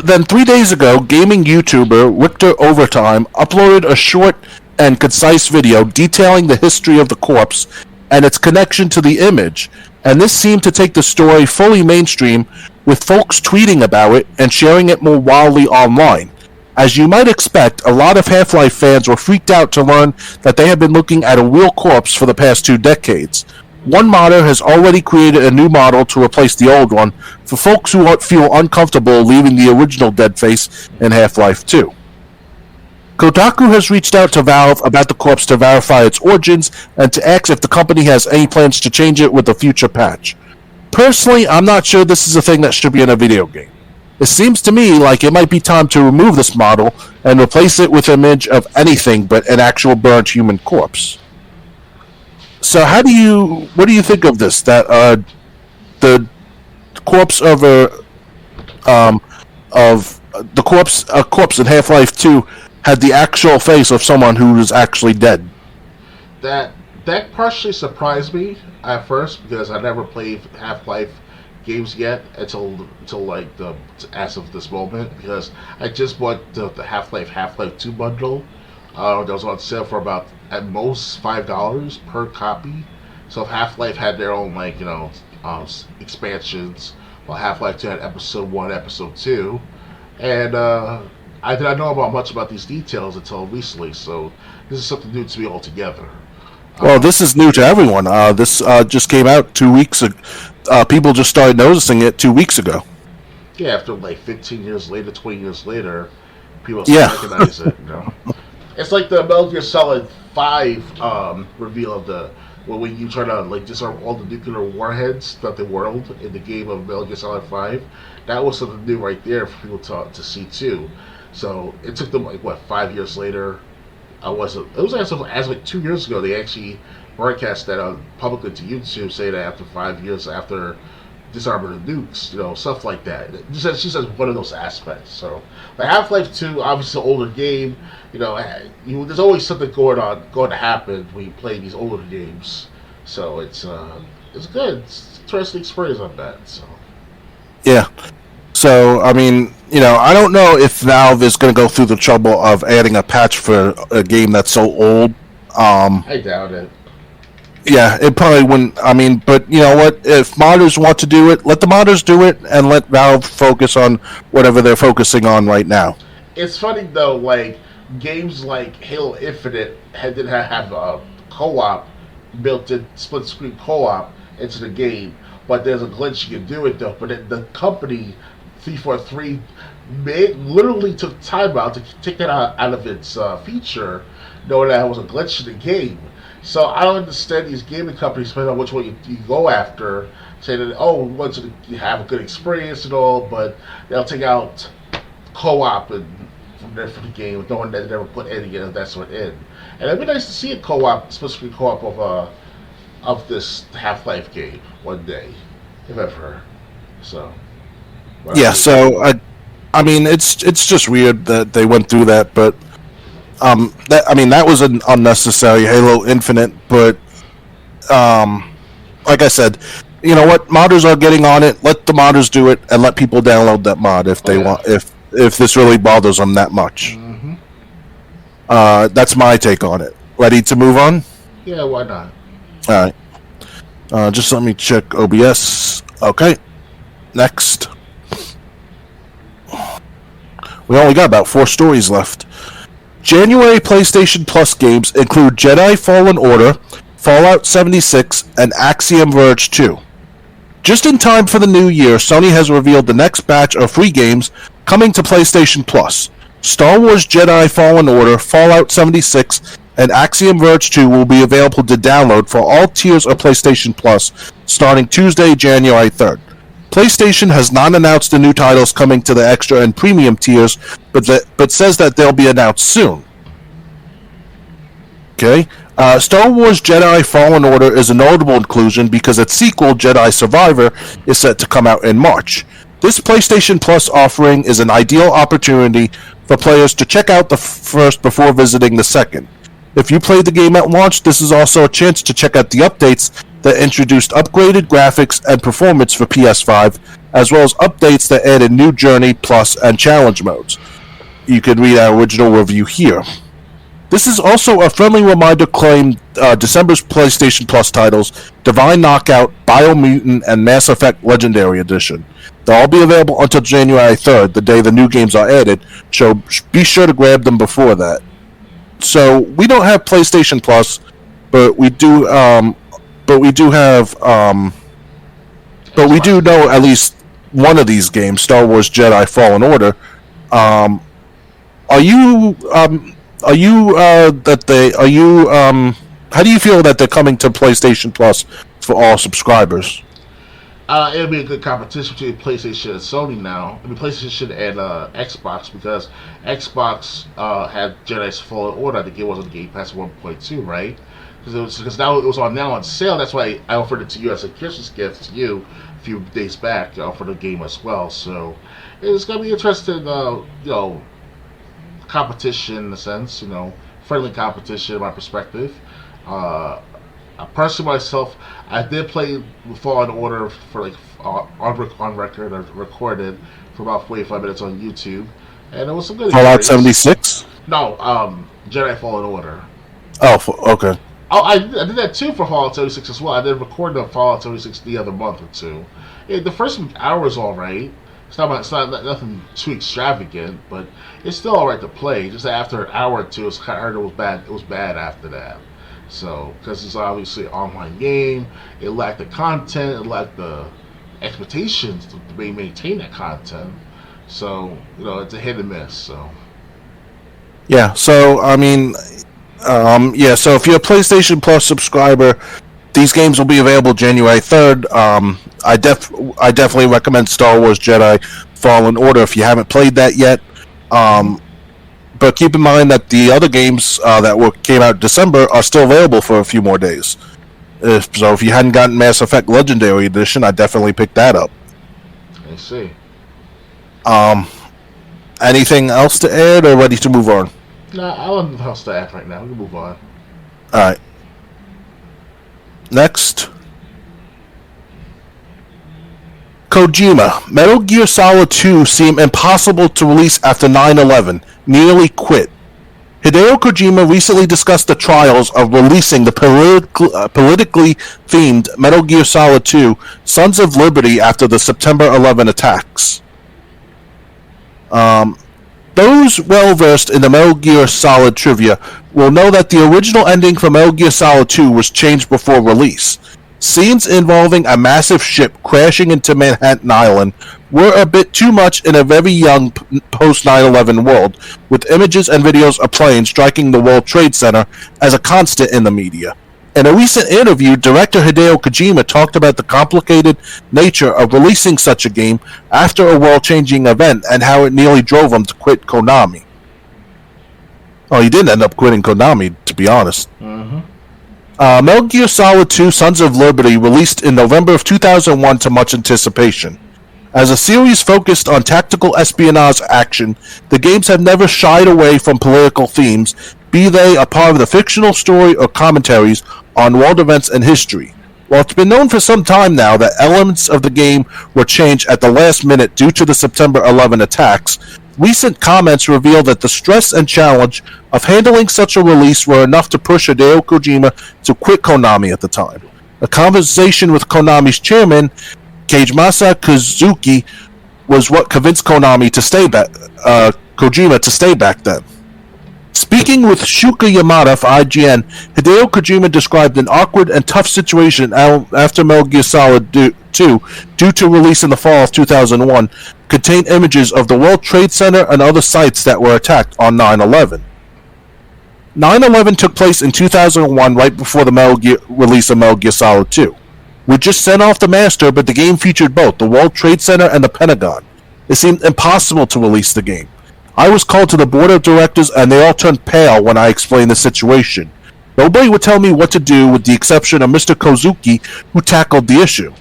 Then 3 days ago, gaming YouTuber Richter Overtime uploaded a short and concise video detailing the history of the corpse and its connection to the image, and this seemed to take the story fully mainstream, with folks tweeting about it and sharing it more wildly online. As you might expect, a lot of Half-Life fans were freaked out to learn that they have been looking at a real corpse for the past 2 decades. One modder has already created a new model to replace the old one for folks who feel uncomfortable leaving the original dead face in Half-Life 2. Kotaku has reached out to Valve about the corpse to verify its origins and to ask if the company has any plans to change it with a future patch. Personally, I'm not sure this is a thing that should be in a video game. It seems to me like it might be time to remove this model and replace it with an image of anything but an actual burnt human corpse. So what do you think of this? That the corpse of a corpse in Half-Life 2 had the actual face of someone who was actually dead. That partially surprised me at first because I never played Half-Life games yet until as of this moment, because I just bought the Half-Life 2 bundle. That was on sale for about at most $5 per copy. So Half-Life had their own expansions, while Half-Life 2 had Episode 1, Episode 2, and I did not know much about these details until recently. So this is something new to me altogether. Well, this is new to everyone. This just came out 2 weeks ago. People just started noticing it 2 weeks ago. Yeah, after 15 years later, 20 years later, people recognize it. It's like the Metal Gear Solid 5 reveal of when you try to disarm all the nuclear warheads throughout the world in the game of Metal Gear Solid 5. That was something new right there for people to see too. So it took them 5 years later. It was as 2 years ago they actually broadcast that publicly to YouTube, saying that after 5 years after disarming the nukes, stuff like that. Just as one of those aspects. So, but Half-Life 2, obviously an older game. There's always something going to happen when you play these older games. So it's good. It's an interesting experience on that. So. Yeah. So, I mean, I don't know if Valve is going to go through the trouble of adding a patch for a game that's so old. I doubt it. Yeah, it probably wouldn't. I mean, but you know what? If modders want to do it, let the modders do it, and let Valve focus on whatever they're focusing on right now. It's funny, though, like, games like Halo Infinite didn't have a co-op, built-in split-screen co-op into the game. But there's a glitch you can do it, though. But the company, 343, literally took time out to take that out of its feature, knowing that it was a glitch in the game. So I don't understand these gaming companies, depending on which one you go after, saying that, we want you to have a good experience and all, but they'll take out co-op from the game, knowing that they never put any of that sort in. And it'd be nice to see a co-op, specifically co-op of this Half-Life game one day, if ever. So. Yeah. So I mean, it's just weird that they went through that, but. That was an unnecessary Halo Infinite, but like I said, you know what? Modders are getting on it. Let the modders do it, and let people download that mod if they want. If this really bothers them that much. Mm-hmm. That's my take on it. Ready to move on? Yeah, why not? All right. Just let me check OBS. Okay. Next. We only got about 4 stories left. January PlayStation Plus games include Jedi Fallen Order, Fallout 76, and Axiom Verge 2. Just in time for the new year, Sony has revealed the next batch of free games coming to PlayStation Plus. Star Wars Jedi Fallen Order, Fallout 76, and Axiom Verge 2 will be available to download for all tiers of PlayStation Plus starting Tuesday, January 3rd. PlayStation has not announced the new titles coming to the extra and premium tiers, but says that they'll be announced soon. Okay. Star Wars Jedi Fallen Order is a notable inclusion because its sequel, Jedi Survivor, is set to come out in March. This PlayStation Plus offering is an ideal opportunity for players to check out the first before visiting the second. If you played the game at launch, this is also a chance to check out the updates that introduced upgraded graphics and performance for PS5, as well as updates that added new Journey, Plus, and Challenge modes. You can read our original review here. This is also a friendly reminder to claim December's PlayStation Plus titles, Divine Knockout, Biomutant, and Mass Effect Legendary Edition. They'll all be available until January 3rd, the day the new games are added, so be sure to grab them before that. So, we don't have PlayStation Plus, but we do know at least one of these games, Star Wars Jedi Fallen Order. How do you feel that they're coming to PlayStation Plus for all subscribers? It'll be a good competition between PlayStation and Sony now. PlayStation and Xbox, because Xbox had Jedi Fallen Order. I think it was on Game Pass 1.2, right? Because now it was on sale. That's why I offered it to you as a Christmas gift to you a few days back. I offered the game as well. So it's gonna be interesting, competition in a sense. Friendly competition in my perspective. Personally, myself, I did play Fallen Order for on record. I recorded for about 45 minutes on YouTube, and it was some good. Fallout 76? No, Jedi Fallen Order. Oh, okay. Oh, I did that too for Fallout 76 as well. I did record the Fallout 76 the other month or two. Yeah, the first hour is all right. It's not nothing too extravagant, but it's still all right to play. Just after an hour or two, I heard it was bad. It was bad after that. So, because it's obviously an online game, it lacked the content, it lacked the expectations to maintain that content. So, it's a hit and miss. So. Yeah. So I mean. So if you're a PlayStation Plus subscriber, these games will be available January 3rd. I definitely recommend Star Wars Jedi Fallen Order if you haven't played that yet. But keep in mind that the other games that came out in December are still available for a few more days. So if you hadn't gotten Mass Effect Legendary Edition, I'd definitely pick that up. I see. Anything else to add, or ready to move on? Nah, I don't have nothing else to add right now. We can move on. Alright. Next. Kojima. Metal Gear Solid 2 seemed impossible to release after 9/11. Nearly quit. Hideo Kojima recently discussed the trials of releasing the politically themed Metal Gear Solid 2 Sons of Liberty after the September 11 attacks. Those well-versed in the Metal Gear Solid trivia will know that the original ending for Metal Gear Solid 2 was changed before release. Scenes involving a massive ship crashing into Manhattan Island were a bit too much in a very young post-9/11 world, with images and videos of planes striking the World Trade Center as a constant in the media. In a recent interview, director Hideo Kojima talked about the complicated nature of releasing such a game after a world-changing event and how it nearly drove him to quit Konami. Well, he did end up quitting Konami, to be honest. Metal Gear Solid 2 Sons of Liberty released in November of 2001 to much anticipation. As a series focused on tactical espionage action, the games have never shied away from political themes, be they a part of the fictional story or commentaries on world events and history. While it's been known for some time now that elements of the game were changed at the last minute due to the September 11 attacks, recent comments reveal that the stress and challenge of handling such a release were enough to push Hideo Kojima to quit Konami at the time. A conversation with Konami's chairman, Kazumasa Kazuki, was what convinced Kojima to stay back then. Speaking with Shuka Yamada for IGN, Hideo Kojima described an awkward and tough situation after Metal Gear Solid 2, due to release in the fall of 2001, contained images of the World Trade Center and other sites that were attacked on 9/11. 9/11 took place in 2001, right before the release of Metal Gear Solid 2. We just sent off the master, but the game featured both the World Trade Center and the Pentagon. It seemed impossible to release the game. I was called to the board of directors and they all turned pale when I explained the situation. Nobody would tell me what to do with the exception of Mr. Kozuki, who tackled the issue.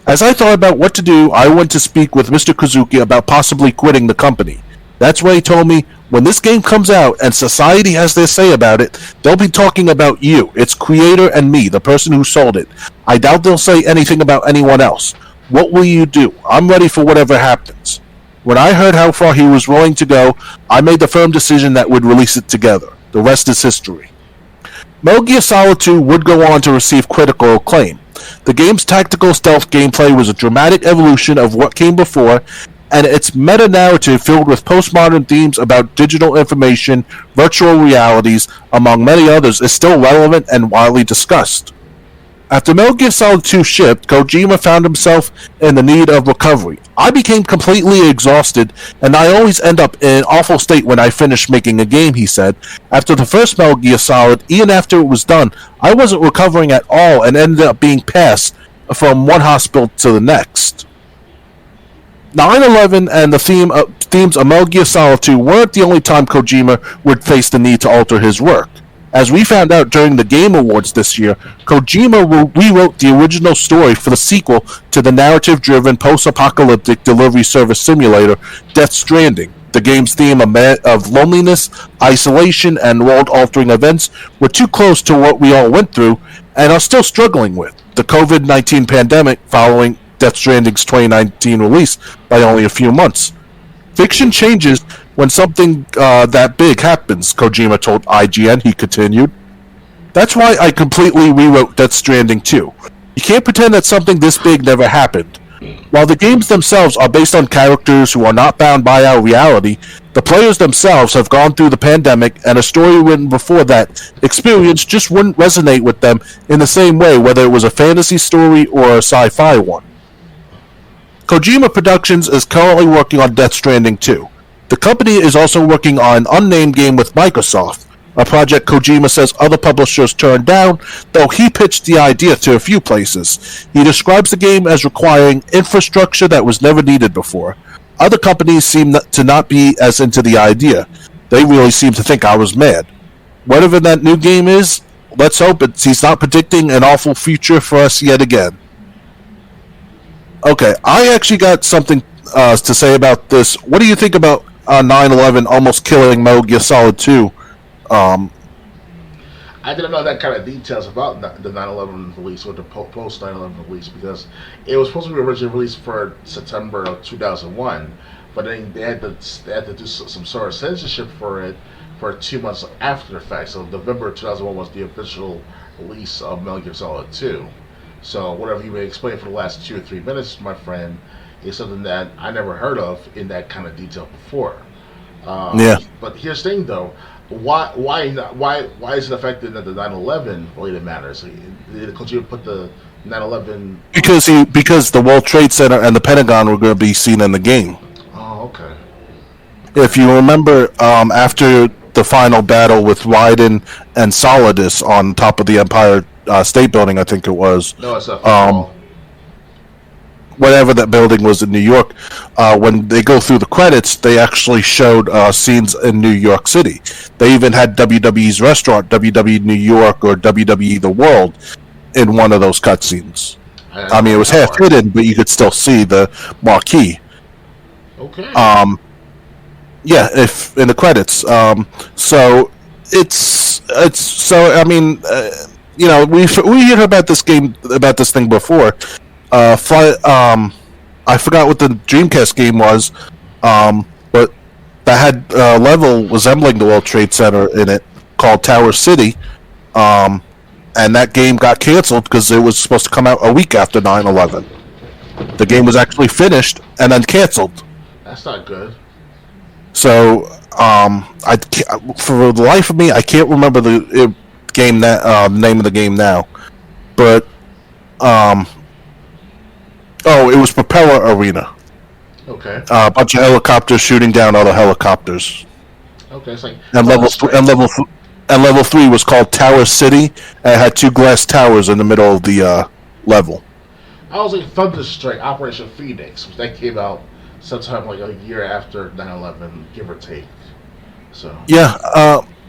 As I thought about what to do, I went to speak with Mr. Kozuki about possibly quitting the company. That's where he told me, when this game comes out and society has their say about it, they'll be talking about you, its creator, and me, the person who sold it. I doubt they'll say anything about anyone else. What will you do? I'm ready for whatever happens. When I heard how far he was willing to go, I made the firm decision that we'd release it together. The rest is history. Metal Gear Solid 2 would go on to receive critical acclaim. The game's tactical stealth gameplay was a dramatic evolution of what came before, and its meta-narrative filled with postmodern themes about digital information, virtual realities, among many others, is still relevant and widely discussed. After Metal Gear Solid 2 shipped, Kojima found himself in the need of recovery. I became completely exhausted, and I always end up in an awful state when I finish making a game, he said. After the first Metal Gear Solid, even after it was done, I wasn't recovering at all and ended up being passed from one hospital to the next. 9/11 and the themes of Metal Gear Solid 2 weren't the only time Kojima would face the need to alter his work. As we found out during the Game Awards this year, Kojima rewrote the original story for the sequel to the narrative-driven post-apocalyptic delivery service simulator Death Stranding. The game's theme of loneliness, isolation, and world-altering events were too close to what we all went through and are still struggling with. The COVID-19 pandemic following Death Stranding's 2019 release by only a few months. Fiction changes when something that big happens, Kojima told IGN, he continued. That's why I completely rewrote Death Stranding 2. You can't pretend that something this big never happened. While the games themselves are based on characters who are not bound by our reality, the players themselves have gone through the pandemic, and a story written before that experience just wouldn't resonate with them in the same way, whether it was a fantasy story or a sci-fi one. Kojima Productions is currently working on Death Stranding 2. The company is also working on an unnamed game with Microsoft, a project Kojima says other publishers turned down, though he pitched the idea to a few places. He describes the game as requiring infrastructure that was never needed before. Other companies seem to not be as into the idea. They really seem to think I was mad. Whatever that new game is, let's hope he's not predicting an awful future for us yet again. Okay, I actually got something to say about this. What do you think about 9/11 almost killing Metal Gear Solid 2? Um, I didn't know that kind of details about the 9/11 release or the post 9/11 release because it was supposed to be originally released for September of 2001, but then they had to do some sort of censorship for it for 2 months after the fact. So November 2001 was the official release of Metal Gear Solid 2. So whatever you may explain for the last 2 or 3 minutes, my friend, is something that I never heard of in that kind of detail before. yeah, But here's the thing, though. Why is it affected that the 9/11 related matters? Did Kojima put the 9/11? because the World Trade Center and the Pentagon were going to be seen in the game. Oh, okay. If you remember, after the final battle with Raiden and Solidus on top of the Empire State Building, I think it was. No, it's a Um, football. Whatever that building was in New York, when they go through the credits, they actually showed scenes in New York City. They even had WWE's restaurant, WWE New York or WWE The World, in one of those cutscenes. I mean, it was half hidden, but you could still see the marquee. Okay. Yeah, if in the credits. So it's so I mean, we heard about this thing before. I forgot what the Dreamcast game was, but that had a level resembling the World Trade Center in it called Tower City, and that game got canceled because it was supposed to come out a week after 9/11. The game was actually finished and then canceled. That's not good. So, for the life of me, I can't remember the name of the game now, but it was Propeller Arena. Okay. A bunch of helicopters shooting down other helicopters. Okay. It's like And level 3 was called Tower City, and it had 2 glass towers in the middle of the level. I was like Thunderstrike, Operation Phoenix, which that came out sometime like a year after 9/11, give or take. So. Yeah,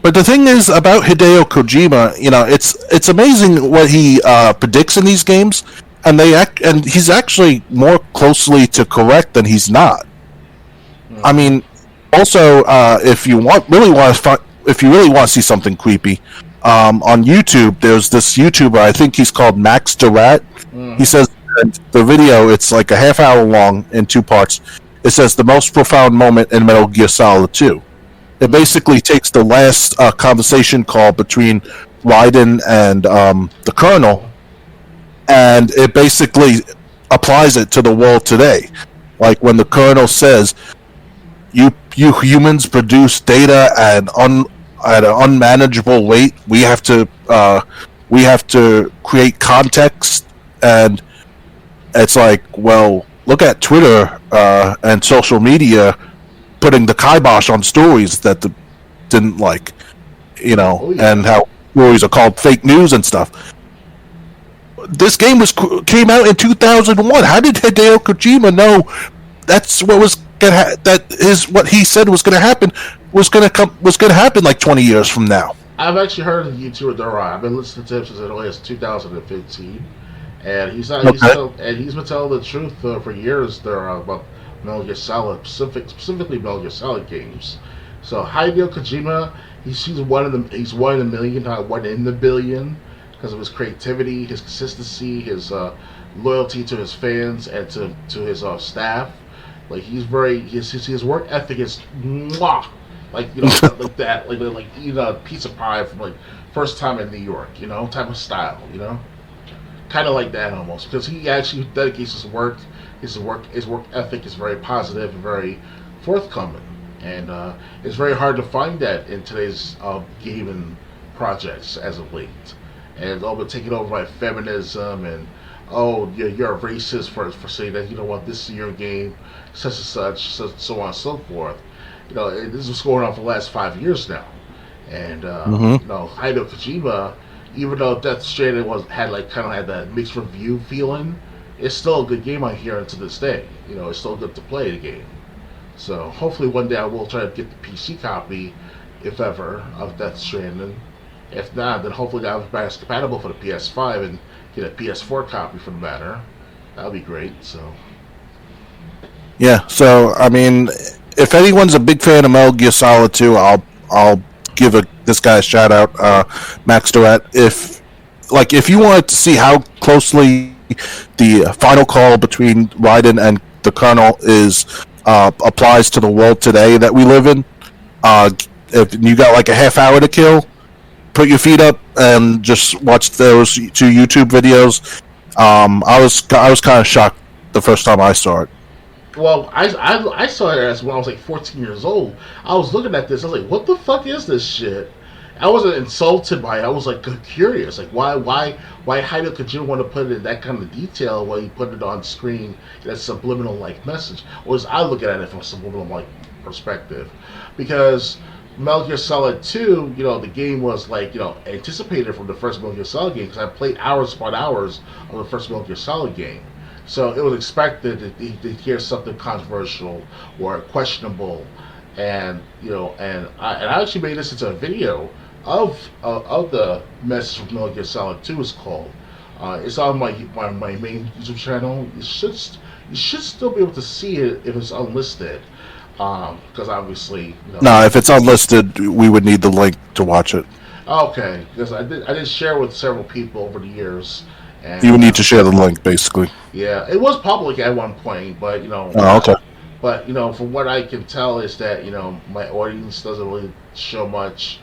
but the thing is about Hideo Kojima, it's amazing what he predicts in these games, and and he's actually more closely to correct than he's not. Mm. I mean, also, if you really want to see something creepy, on YouTube, there's this YouTuber. I think he's called Max Durat. Mm. He says the video. It's like a half hour long in 2 parts. It says the most profound moment in Metal Gear Solid 2. It basically takes the last conversation call between Raiden and the Colonel, and it basically applies it to the world today. Like when the Colonel says, "You humans produce data at an unmanageable rate. We have to create context," and it's like, well, look at Twitter and social media putting the kibosh on stories that didn't like, Oh, yeah. and how stories are called fake news and stuff. This game came out in 2001. How did Hideo Kojima know that's what was gonna that is what he said was gonna happen was gonna happen like 20 years from now? I've actually heard of the YouTuber Dora. I've been listening to him since early as 2015, and he's been telling the truth for years there about Metal Gear Solid, specifically Metal Gear Solid games. So Hideo Kojima, he's one in a million, not one in the billion, because of his creativity, his consistency, his loyalty to his fans and to his staff. Like his work ethic is mwah, like like that, like eating a piece of pie from like first time in New York, type of style, kind of like that almost, because he actually dedicates his work. His work ethic is very positive and very forthcoming, and it's very hard to find that in today's gaming projects as of late. And it's all been taken over by feminism and you're a racist for saying that you don't want this in your game, such and such, so on and so forth. This is going on for the last 5 years now, and Hideo Kojima, even though Death Stranding had that mixed review feeling, it's still a good game on here to this day. It's still good to play the game. So hopefully one day I will try to get the PC copy, if ever, of Death Stranding, If not, then hopefully that was compatible for the PS5 and get a PS4 copy for the matter. That would be great. So Yeah. So I mean, if anyone's a big fan of Metal Gear Solid 2, I'll give this guy a shout out, Max Durrett. If you wanted to see how closely the final call between Raiden and the Colonel applies to the world today that we live in, if you got like a half hour to kill, put your feet up and just watch those 2 YouTube videos. I was kind of shocked the first time I saw it. well, I saw it as when I was like 14 years old. I was looking at this. I was like, "What the fuck is this shit?" I wasn't insulted by it. I was like curious, like why Hideo Kojima want to put it in that kind of detail while he put it on screen? That subliminal like message. Or as I look at it from a subliminal like perspective, because Metal Gear Solid 2, the game was like anticipated from the first Metal Gear Solid game because I played hours upon hours of the first Metal Gear Solid game. So it was expected to hear something controversial or questionable, and I actually made this into a video of the message from Metal Gear Solid 2 is called. It's on my main YouTube channel. You should still be able to see it if it's unlisted, because obviously. No, if it's unlisted, we would need the link to watch it. Okay, because I did share with several people over the years. And, you would need to share the link, basically. Yeah, it was public at one point, but Oh, okay. But from what I can tell is that my audience doesn't really show much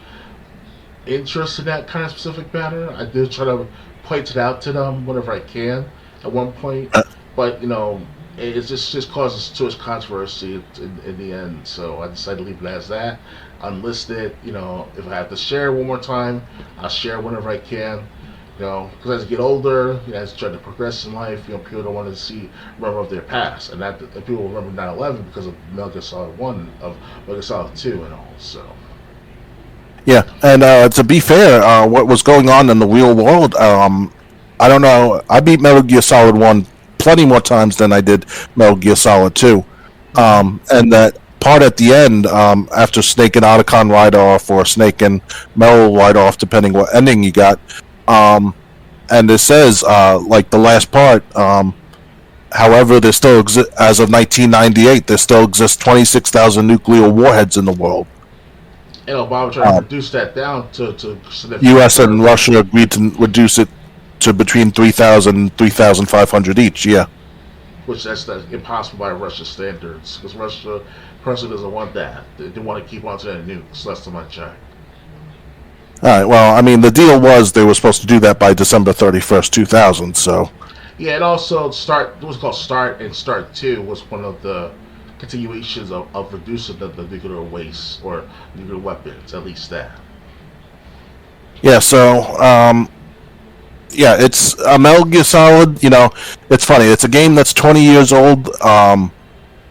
interest in that kind of specific matter. I do try to point it out to them whenever I can at one point, but it just causes too much controversy in the end. So I decided to leave it as that, unlisted. If I have to share one more time, I'll share whenever I can. Because as I get older, as I try to progress in life, people don't want to remember of their past, and that and people remember 9/11 because of Metal Gear Solid 1, of Metal Gear Solid 2, and all. So. Yeah, and to be fair, what was going on in the real world, I don't know. I beat Metal Gear Solid 1 plenty more times than I did Metal Gear Solid 2. And that part at the end, after Snake and Otacon ride off, or Snake and Metal ride off, depending what ending you got, and it says, like the last part, however, there still as of 1998, there still exists 26,000 nuclear warheads in the world. And Obama tried to reduce that down to U.S. and Russia agreed to reduce it to between 3,000 and 3,500 each, yeah. Which that's impossible by Russian standards, because Russia doesn't want that. They want to keep on to that nukes, less than my check. All right, well, I mean, the deal was they were supposed to do that by December 31st, 2000, so... Yeah, and also it was called START, and START 2 was one of the continuations of reducing the nuclear waste, or nuclear weapons, at least that. Yeah, so, yeah, it's a Metal Gear Solid, it's funny, it's a game that's 20 years old,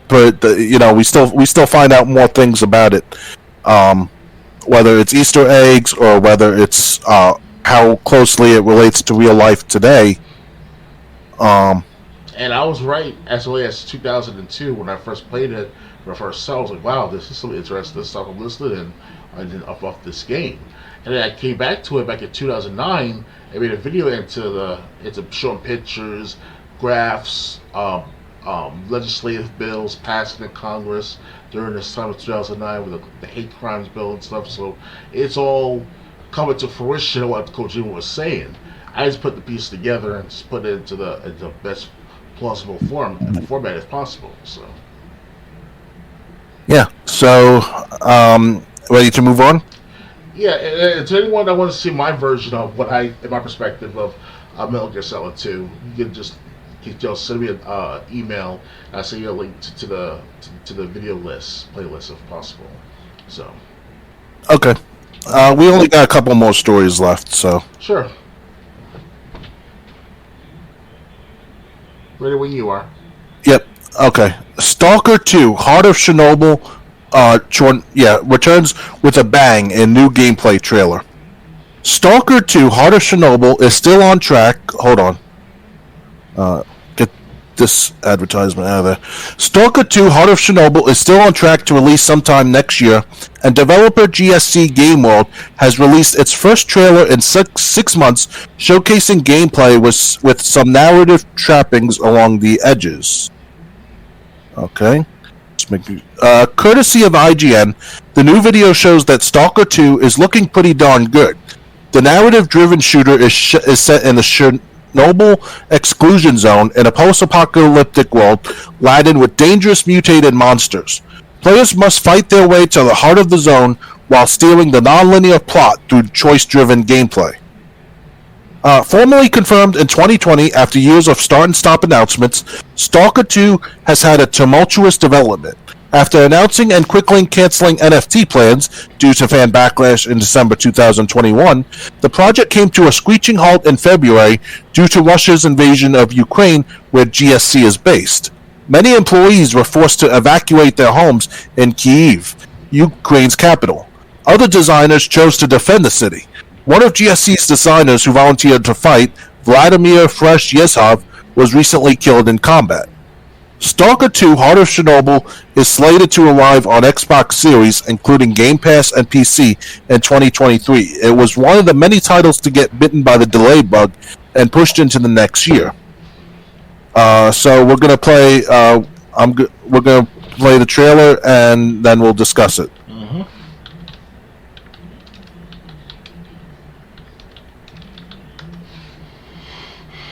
but, we still find out more things about it, whether it's Easter eggs, or whether it's, how closely it relates to real life today. And I was right as early as 2002 when I first played it for the first time. I was like, wow, this is some interesting stuff I'm listed in. I didn't up off this game. And then I came back to it back in 2009 and made a video into showing pictures, graphs, legislative bills passed in Congress during this time of 2009 with the hate crimes bill and stuff. So it's all coming to fruition of what Kojima was saying. I just put the piece together and just put it into the best plausible format as possible. So yeah. So ready to move on? Yeah. And to anyone that wants to see my version of my perspective of Metal Gear Solid 2, you can just send me an email. I'll send you a link to the video playlist if possible. So. Okay. We only got a couple more stories left, so. Sure. Ready when you are. Yep. Okay. Stalker 2, Heart of Chernobyl, returns with a bang in new gameplay trailer. Stalker 2, Heart of Chernobyl is still on track. Hold on. this advertisement out of there. Stalker 2 Heart of Chernobyl is still on track to release sometime next year, and developer GSC Game World has released its first trailer in 6 months, showcasing gameplay with some narrative trappings along the edges. Okay. Courtesy of IGN, the new video shows that Stalker 2 is looking pretty darn good. The narrative-driven shooter is set in the Chernobyl exclusion zone in a post-apocalyptic world laden with dangerous mutated monsters. Players must fight their way to the heart of the zone while stealing the non-linear plot through choice-driven gameplay. Formally confirmed in 2020 after years of start-and-stop announcements, Stalker 2 has had a tumultuous development. After announcing and quickly canceling NFT plans due to fan backlash in December 2021, the project came to a screeching halt in February due to Russia's invasion of Ukraine, where GSC is based. Many employees were forced to evacuate their homes in Kyiv, Ukraine's capital. Other designers chose to defend the city. One of GSC's designers who volunteered to fight, Vladimir Fresh-Yezhov, was recently killed in combat. Stalker 2 Heart of Chernobyl is slated to arrive on Xbox Series, including Game Pass and PC, in 2023. It was one of the many titles to get bitten by the delay bug and pushed into the next year. So we're gonna play. We're gonna play the trailer and then we'll discuss it. Mm-hmm.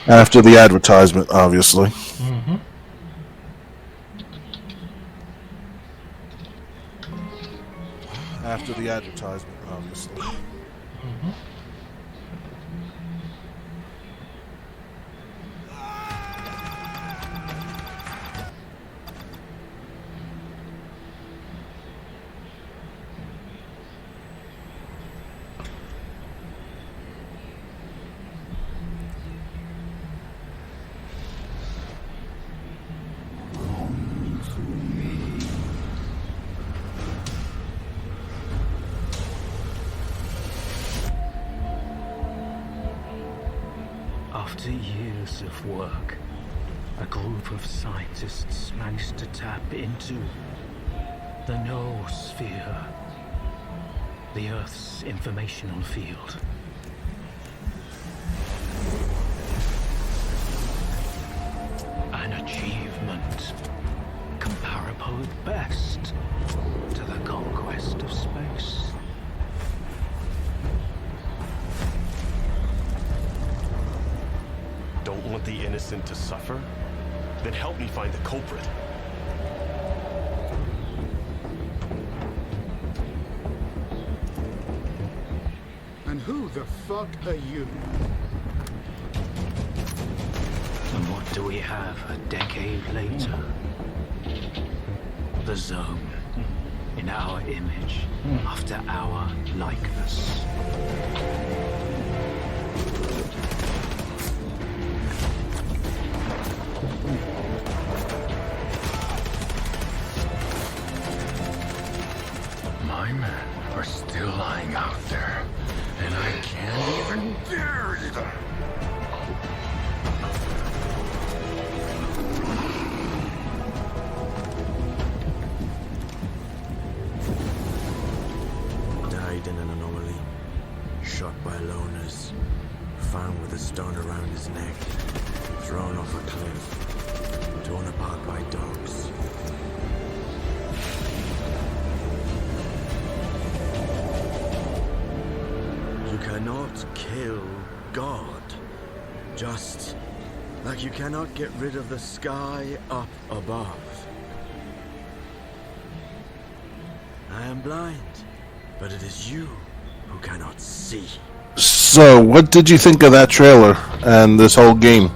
After the advertisement, obviously. Mm-hmm. After the advertisement, obviously. Mm-hmm. After years of work, a group of scientists managed to tap into the noosphere, the Earth's informational field. An achievement comparable at best to the conquest of space. Don't want the innocent to suffer? Then help me find the culprit. And who the fuck are you? And what do we have a decade later? The Zone, in our image, after our likeness. My men are still lying out there, and I can't even bury them. Died in an anomaly. Shot by loners. Found with a stone around his neck. Thrown off a cliff. Torn apart by dogs. You cannot kill God. Just like you cannot get rid of the sky up above. I am blind, but it is you who cannot see. So, what did you think of that trailer and this whole game?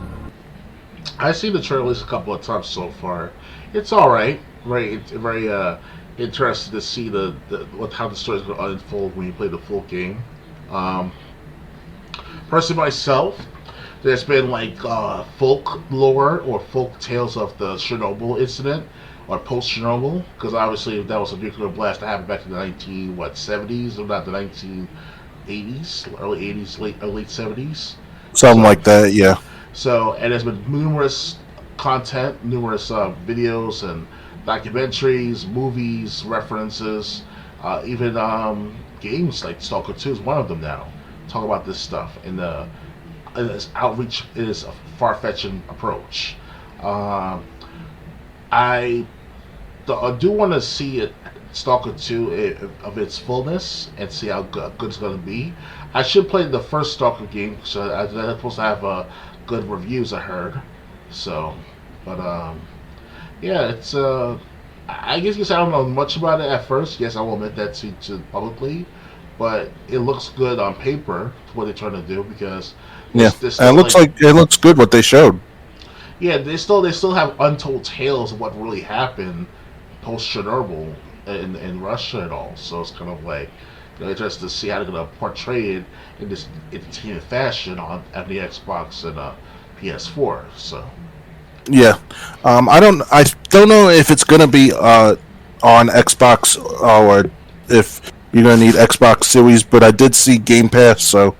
I've seen the trailers a couple of times so far. It's all right. Very interested to see how the story's going to unfold when you play the full game. Personally, myself, there's been like folklore or folk tales of the Chernobyl incident or post Chernobyl, because obviously that was a nuclear blast that happened back in the 70s, or not the 1980s, early 80s, late 70s. Something like that, yeah. So, and there's been numerous content, numerous videos and documentaries, movies, references, even games like Stalker 2 is one of them now. Talk about this stuff in its outreach, it is a far-fetched approach. I do want to see it, Stalker 2 of its fullness and see how good it's going to be. I should play the first Stalker game, so they're supposed to have good reviews, I heard. So, but yeah, it's I guess I don't know much about it at first. Yes, I will admit that to publicly, but it looks good on paper. What they're trying to do, because it looks good what they showed. Yeah, they still have untold tales of what really happened post Chernobyl in Russia and all. So it's kind of like, just to see how they're gonna portray it in this entertainment fashion on the Xbox and PS4. So yeah, I don't know if it's gonna be on Xbox or if you're gonna need Xbox Series, but I did see Game Pass, so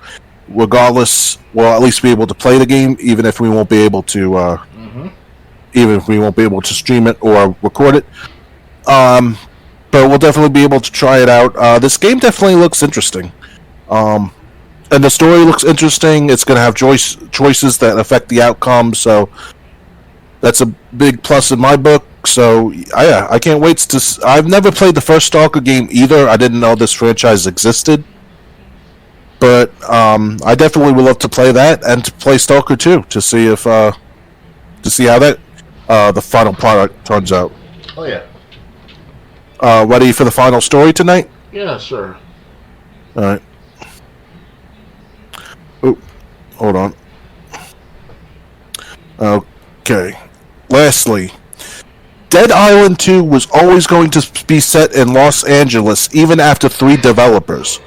regardless, we'll at least be able to play the game, even if we won't be able to stream it or record it. But we'll definitely be able to try it out. This game definitely looks interesting. And the story looks interesting. It's going to have choices that affect the outcome, so that's a big plus in my book. So, yeah, I can't wait to... I've never played the first Stalker game either. I didn't know this franchise existed. But I definitely would love to play that and to play Stalker 2 to see if how that the final product turns out. Oh yeah. Ready for the final story tonight? Yeah, sure. All right. Oh, hold on. Okay. Lastly, Dead Island 2 was always going to be set in Los Angeles, even after 3 developers.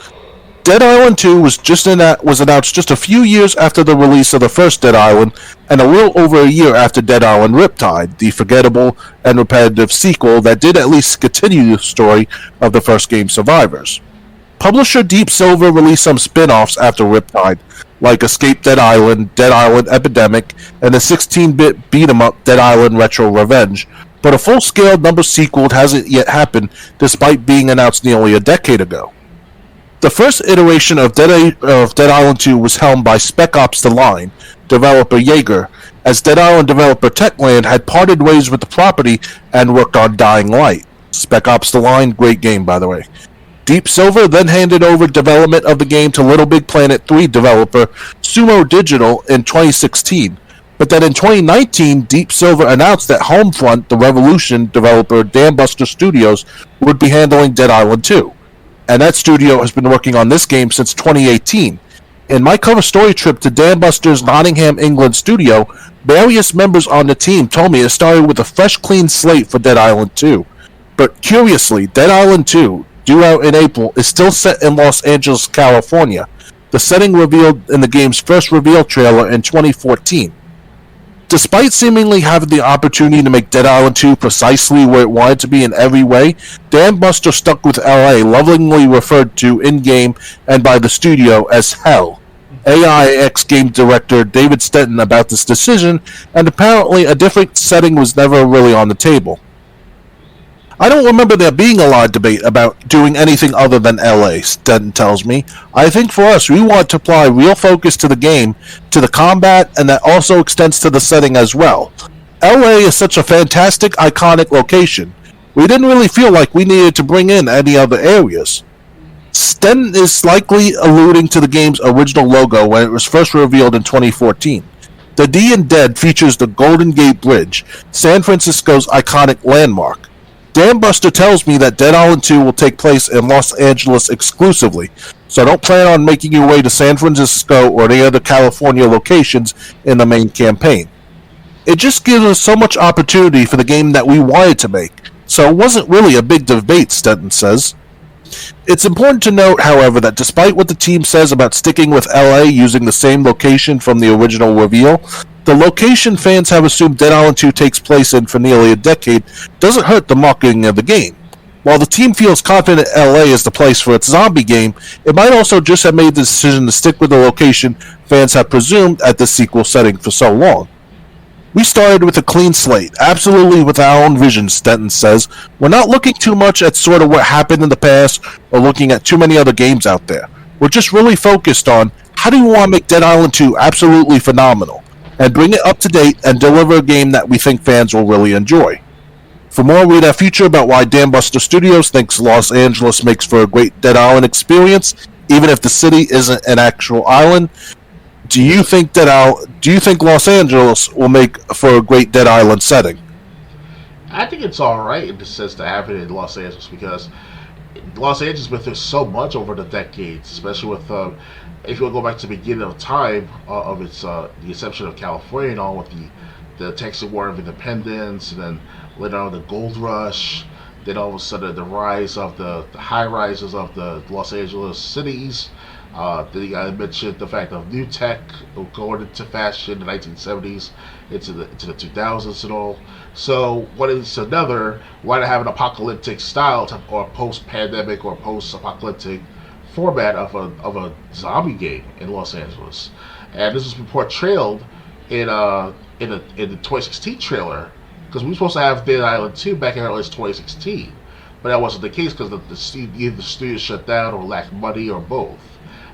Dead Island 2 was announced just a few years after the release of the first Dead Island, and a little over a year after Dead Island Riptide, the forgettable and repetitive sequel that did at least continue the story of the first game's survivors. Publisher Deep Silver released some spin-offs after Riptide, like Escape Dead Island Epidemic, and the 16-bit beat-em-up Dead Island Retro Revenge, but a full-scale number sequel hasn't yet happened, despite being announced nearly a decade ago. The first iteration of Dead Island 2 was helmed by Spec Ops: The Line developer Jaeger, as Dead Island developer Techland had parted ways with the property and worked on Dying Light. Spec Ops: The Line, great game, by the way. Deep Silver then handed over development of the game to Little Big Planet 3 developer Sumo Digital in 2016. But then in 2019, Deep Silver announced that Homefront, the Revolution developer Dambuster Studios, would be handling Dead Island 2. And that studio has been working on this game since 2018. In my cover story trip to Dambuster's Nottingham, England studio, various members on the team told me it started with a fresh, clean slate for Dead Island 2. But curiously, Dead Island 2, due out in April, is still set in Los Angeles, California, the setting revealed in the game's first reveal trailer in 2014. Despite seemingly having the opportunity to make Dead Island 2 precisely where it wanted to be in every way, Dambuster stuck with LA, lovingly referred to in-game and by the studio as Hell. AIX game director David Stetton about this decision, and apparently a different setting was never really on the table. I don't remember there being a lot of debate about doing anything other than LA, Stenton tells me. I think for us, we want to apply real focus to the game, to the combat, and that also extends to the setting as well. LA is such a fantastic, iconic location. We didn't really feel like we needed to bring in any other areas. Stenton is likely alluding to the game's original logo when it was first revealed in 2014. The D in Dead features the Golden Gate Bridge, San Francisco's iconic landmark. Dambuster tells me that Dead Island 2 will take place in Los Angeles exclusively, so don't plan on making your way to San Francisco or any other California locations in the main campaign. It just gives us so much opportunity for the game that we wanted to make, so it wasn't really a big debate, Stenton says. It's important to note, however, that despite what the team says about sticking with LA using the same location from the original reveal, the location fans have assumed Dead Island 2 takes place in for nearly a decade doesn't hurt the marketing of the game. While the team feels confident LA is the place for its zombie game, it might also just have made the decision to stick with the location fans have presumed at the sequel setting for so long. We started with a clean slate, absolutely with our own vision, Stenton says. We're not looking too much at sort of what happened in the past or looking at too many other games out there. We're just really focused on how do we want to make Dead Island 2 absolutely phenomenal and bring it up to date and deliver a game that we think fans will really enjoy. For more, read our future about why Dambuster Studios thinks Los Angeles makes for a great Dead Island experience, even if the city isn't an actual island. Do you think Los Angeles will make for a great Dead Island setting? I think it's all right in the sense to have it in Los Angeles because Los Angeles has been through so much over the decades, especially with if you go back to the beginning of time of its the inception of California and all with the Texas War of Independence, and then later on the Gold Rush, then all of a sudden the rise of the high rises of the Los Angeles cities. Then I mentioned the fact of new tech going into fashion in the 1970s, into the 2000s and all. So what is another? Why not have an apocalyptic style or post-pandemic or post-apocalyptic format of a zombie game in Los Angeles? And this was portrayed in the 2016 trailer because we were supposed to have Dead Island 2 back in early 2016, but that wasn't the case because either the studio shut down or lacked money or both.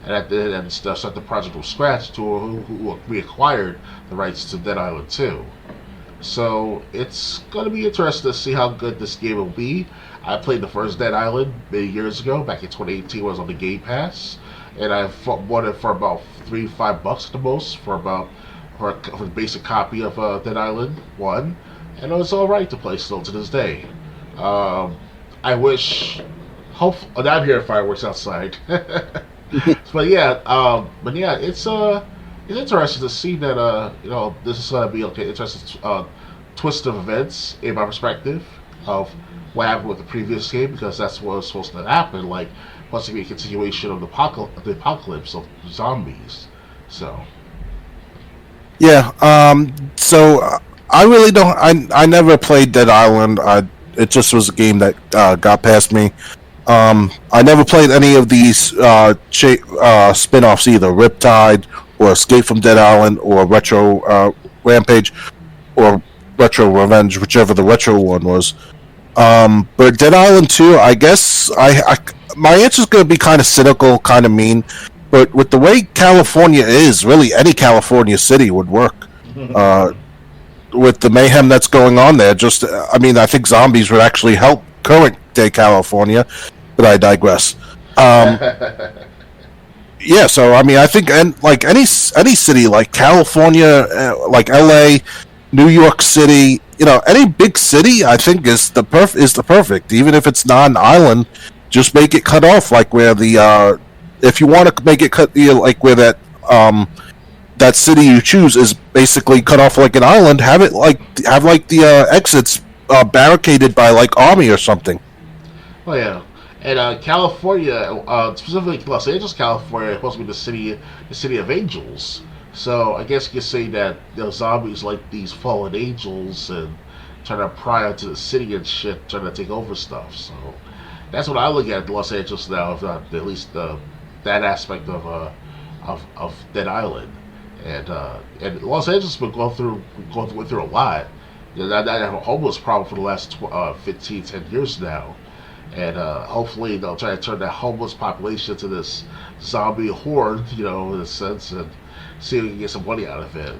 And start the project from scratch to who reacquired the rights to Dead Island 2. So it's going to be interesting to see how good this game will be. I played the first Dead Island many years ago, back in 2018 when I was on the Game Pass, and I bought it for about $3-5 at the most for a basic copy of Dead Island 1, and it was alright to play still to this day. I wish... I'm hearing fireworks outside. But yeah, it's interesting to see that this is going to be interesting twist of events in my perspective of what happened with the previous game, because that's what was supposed to happen. Like, supposed to be a continuation of the apocalypse of zombies. So yeah, I really don't. I never played Dead Island. It just was a game that got past me. I never played any of these spin-offs either, Riptide or Escape from Dead Island or Retro Rampage or Retro Revenge, whichever the retro one was. But Dead Island 2, I guess my answer is going to be kind of cynical, kind of mean, but with the way California is, really any California city would work. With the mayhem that's going on there, I think zombies would actually help current day California, but I digress. Yeah, so I think like any city like California, like LA, New York City, any big city, I think is the perfect. Even if it's not an island, just make it cut off like where the if you want to make it cut like where that city you choose is basically cut off like an island. Have the exits barricaded by like army or something. Oh yeah, and California, specifically Los Angeles, California, is supposed to be the city of angels. So I guess you could say that zombies like these fallen angels and trying to pry into the city and shit, trying to take over stuff. So that's what I look at Los Angeles now, if not at least that aspect of Dead Island. And Los Angeles has been going through a lot. That have a homeless problem for the last 10 years now. And hopefully they'll try to turn that homeless population to this zombie horde, in a sense, and see if we can get some money out of it.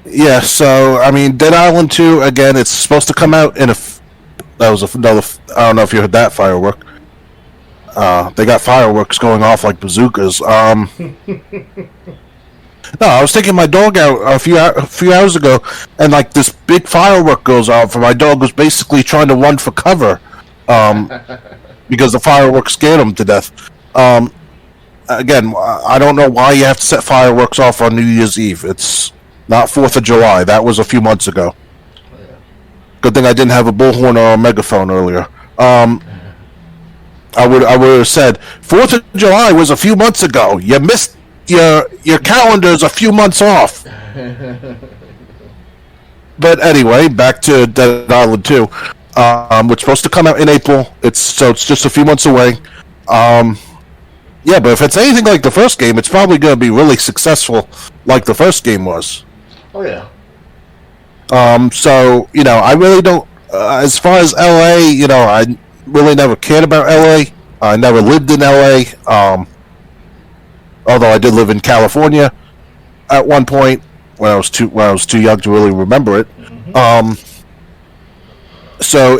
Yeah, so Dead Island 2 again. It's supposed to come out in that was another. I don't know if you heard that firework. They got fireworks going off like bazookas. No, I was taking my dog out a few hours ago, and like this big firework goes off, and my dog was basically trying to run for cover, because the fireworks scared him to death. Again, I don't know why you have to set fireworks off on New Year's Eve. It's not 4th of July. That was a few months ago. Good thing I didn't have a bullhorn or a megaphone earlier. I would have said 4th of July was a few months ago. You missed your calendar's a few months off. But anyway, back to Dead Island 2, which is supposed to come out in April. It's just a few months away. Yeah, but if it's anything like the first game, it's probably going to be really successful like the first game was. Oh yeah. So I really don't. As far as LA, I really never cared about LA. I never lived in LA. Although I did live in California at one point when I was too young to really remember it. Mm-hmm. So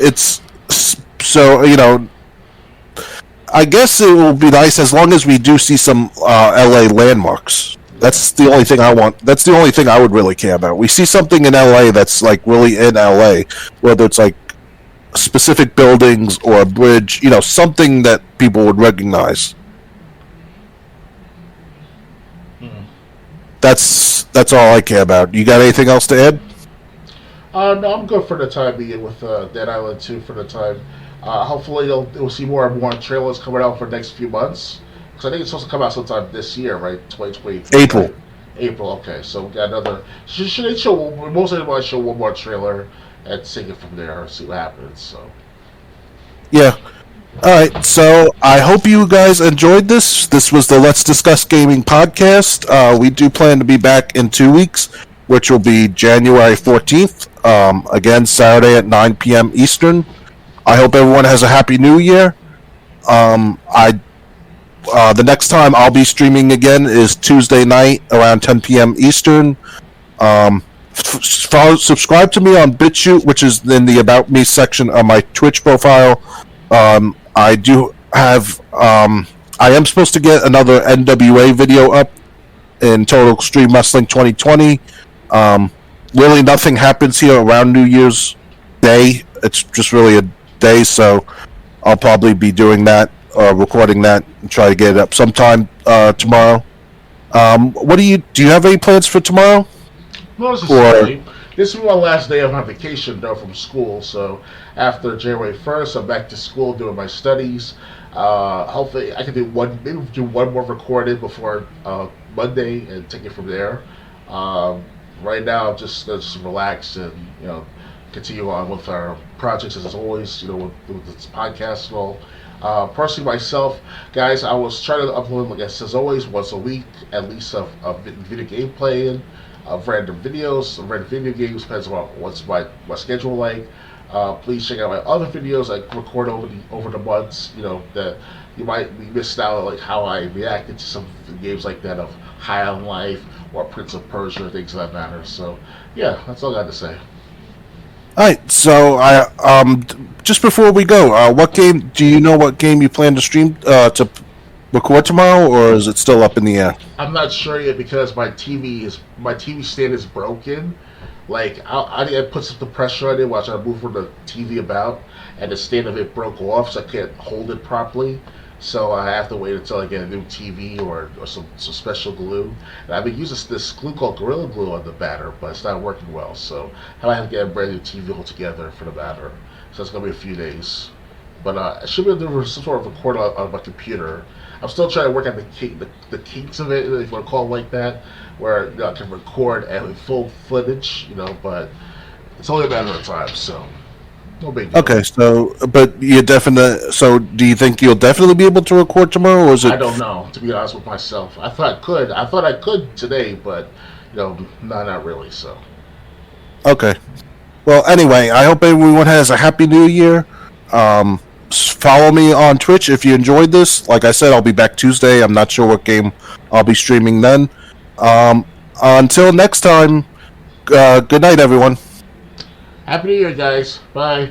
I guess it will be nice as long as we do see some LA landmarks. That's the only thing I want. That's the only thing I would really care about. We see something in LA that's like really in LA, whether it's like specific buildings or a bridge, something that people would recognize. That's all I care about. You got anything else to add? No, I'm good for the time being with Dead Island 2 for the time. Hopefully we'll see more and more trailers coming out for the next few months. Because I think it's supposed to come out sometime this year, right? 2023. April. Right? April, okay. So we got another... Should they show... Most of them want to show one more trailer and take it from there and see what happens, so... Yeah. Alright, so I hope you guys enjoyed this. This was the Let's Discuss Gaming podcast. We do plan to be back in 2 weeks, which will be January 14th. Again, Saturday at 9 p.m. Eastern. I hope everyone has a happy new year. The next time I'll be streaming again is Tuesday night around 10 p.m. Eastern. Subscribe to me on BitChute, which is in the About Me section of my Twitch profile. I do have... I am supposed to get another NWA video up in Total Extreme Wrestling 2020. Really nothing happens here around New Year's Day. It's just really a day, so I'll probably be doing that, recording that, and try to get it up sometime tomorrow. Do you have any plans for tomorrow? Not necessarily. This is my last day of my vacation, though, from school, so after January 1st, I'm back to school doing my studies. Hopefully, I can do one more recording before Monday and take it from there. Right now, I'm just relax and continue on with our projects as always. With this podcast and all. Personally, myself, guys, I was trying to upload, like I said, as always, once a week, at least of video game playing, of random videos, of random video games, depends on what's my schedule like. Please check out my other videos I record over the months. That you might be missed out, like how I reacted to some games like that of High on Life or Prince of Persia, things of that matter. So, yeah, that's all I got to say. Alright, so just before we go, what game you plan to stream to record tomorrow, or is it still up in the air? I'm not sure yet because my TV stand is broken. Like I put some pressure on it while I move the TV about, and the stand of it broke off, so I can't hold it properly. So I have to wait until I get a new TV or some special glue. And I've been using this glue called Gorilla Glue on the batter, but it's not working well. So I might have to get a brand new TV altogether for the batter. So it's going to be a few days. But I should be able to do some sort of record on my computer. I'm still trying to work out the kinks of it, if you want to call it like that, where I can record at full footage, but it's only a matter of time, so... No big deal. Okay, so do you think you'll definitely be able to record tomorrow, or is it? I don't know, to be honest with myself. I thought I could today, but not really. So. Okay. Well, anyway, I hope everyone has a happy New Year. Follow me on Twitch if you enjoyed this. Like I said, I'll be back Tuesday. I'm not sure what game I'll be streaming then. Until next time, good night, everyone. Happy New Year, guys. Bye.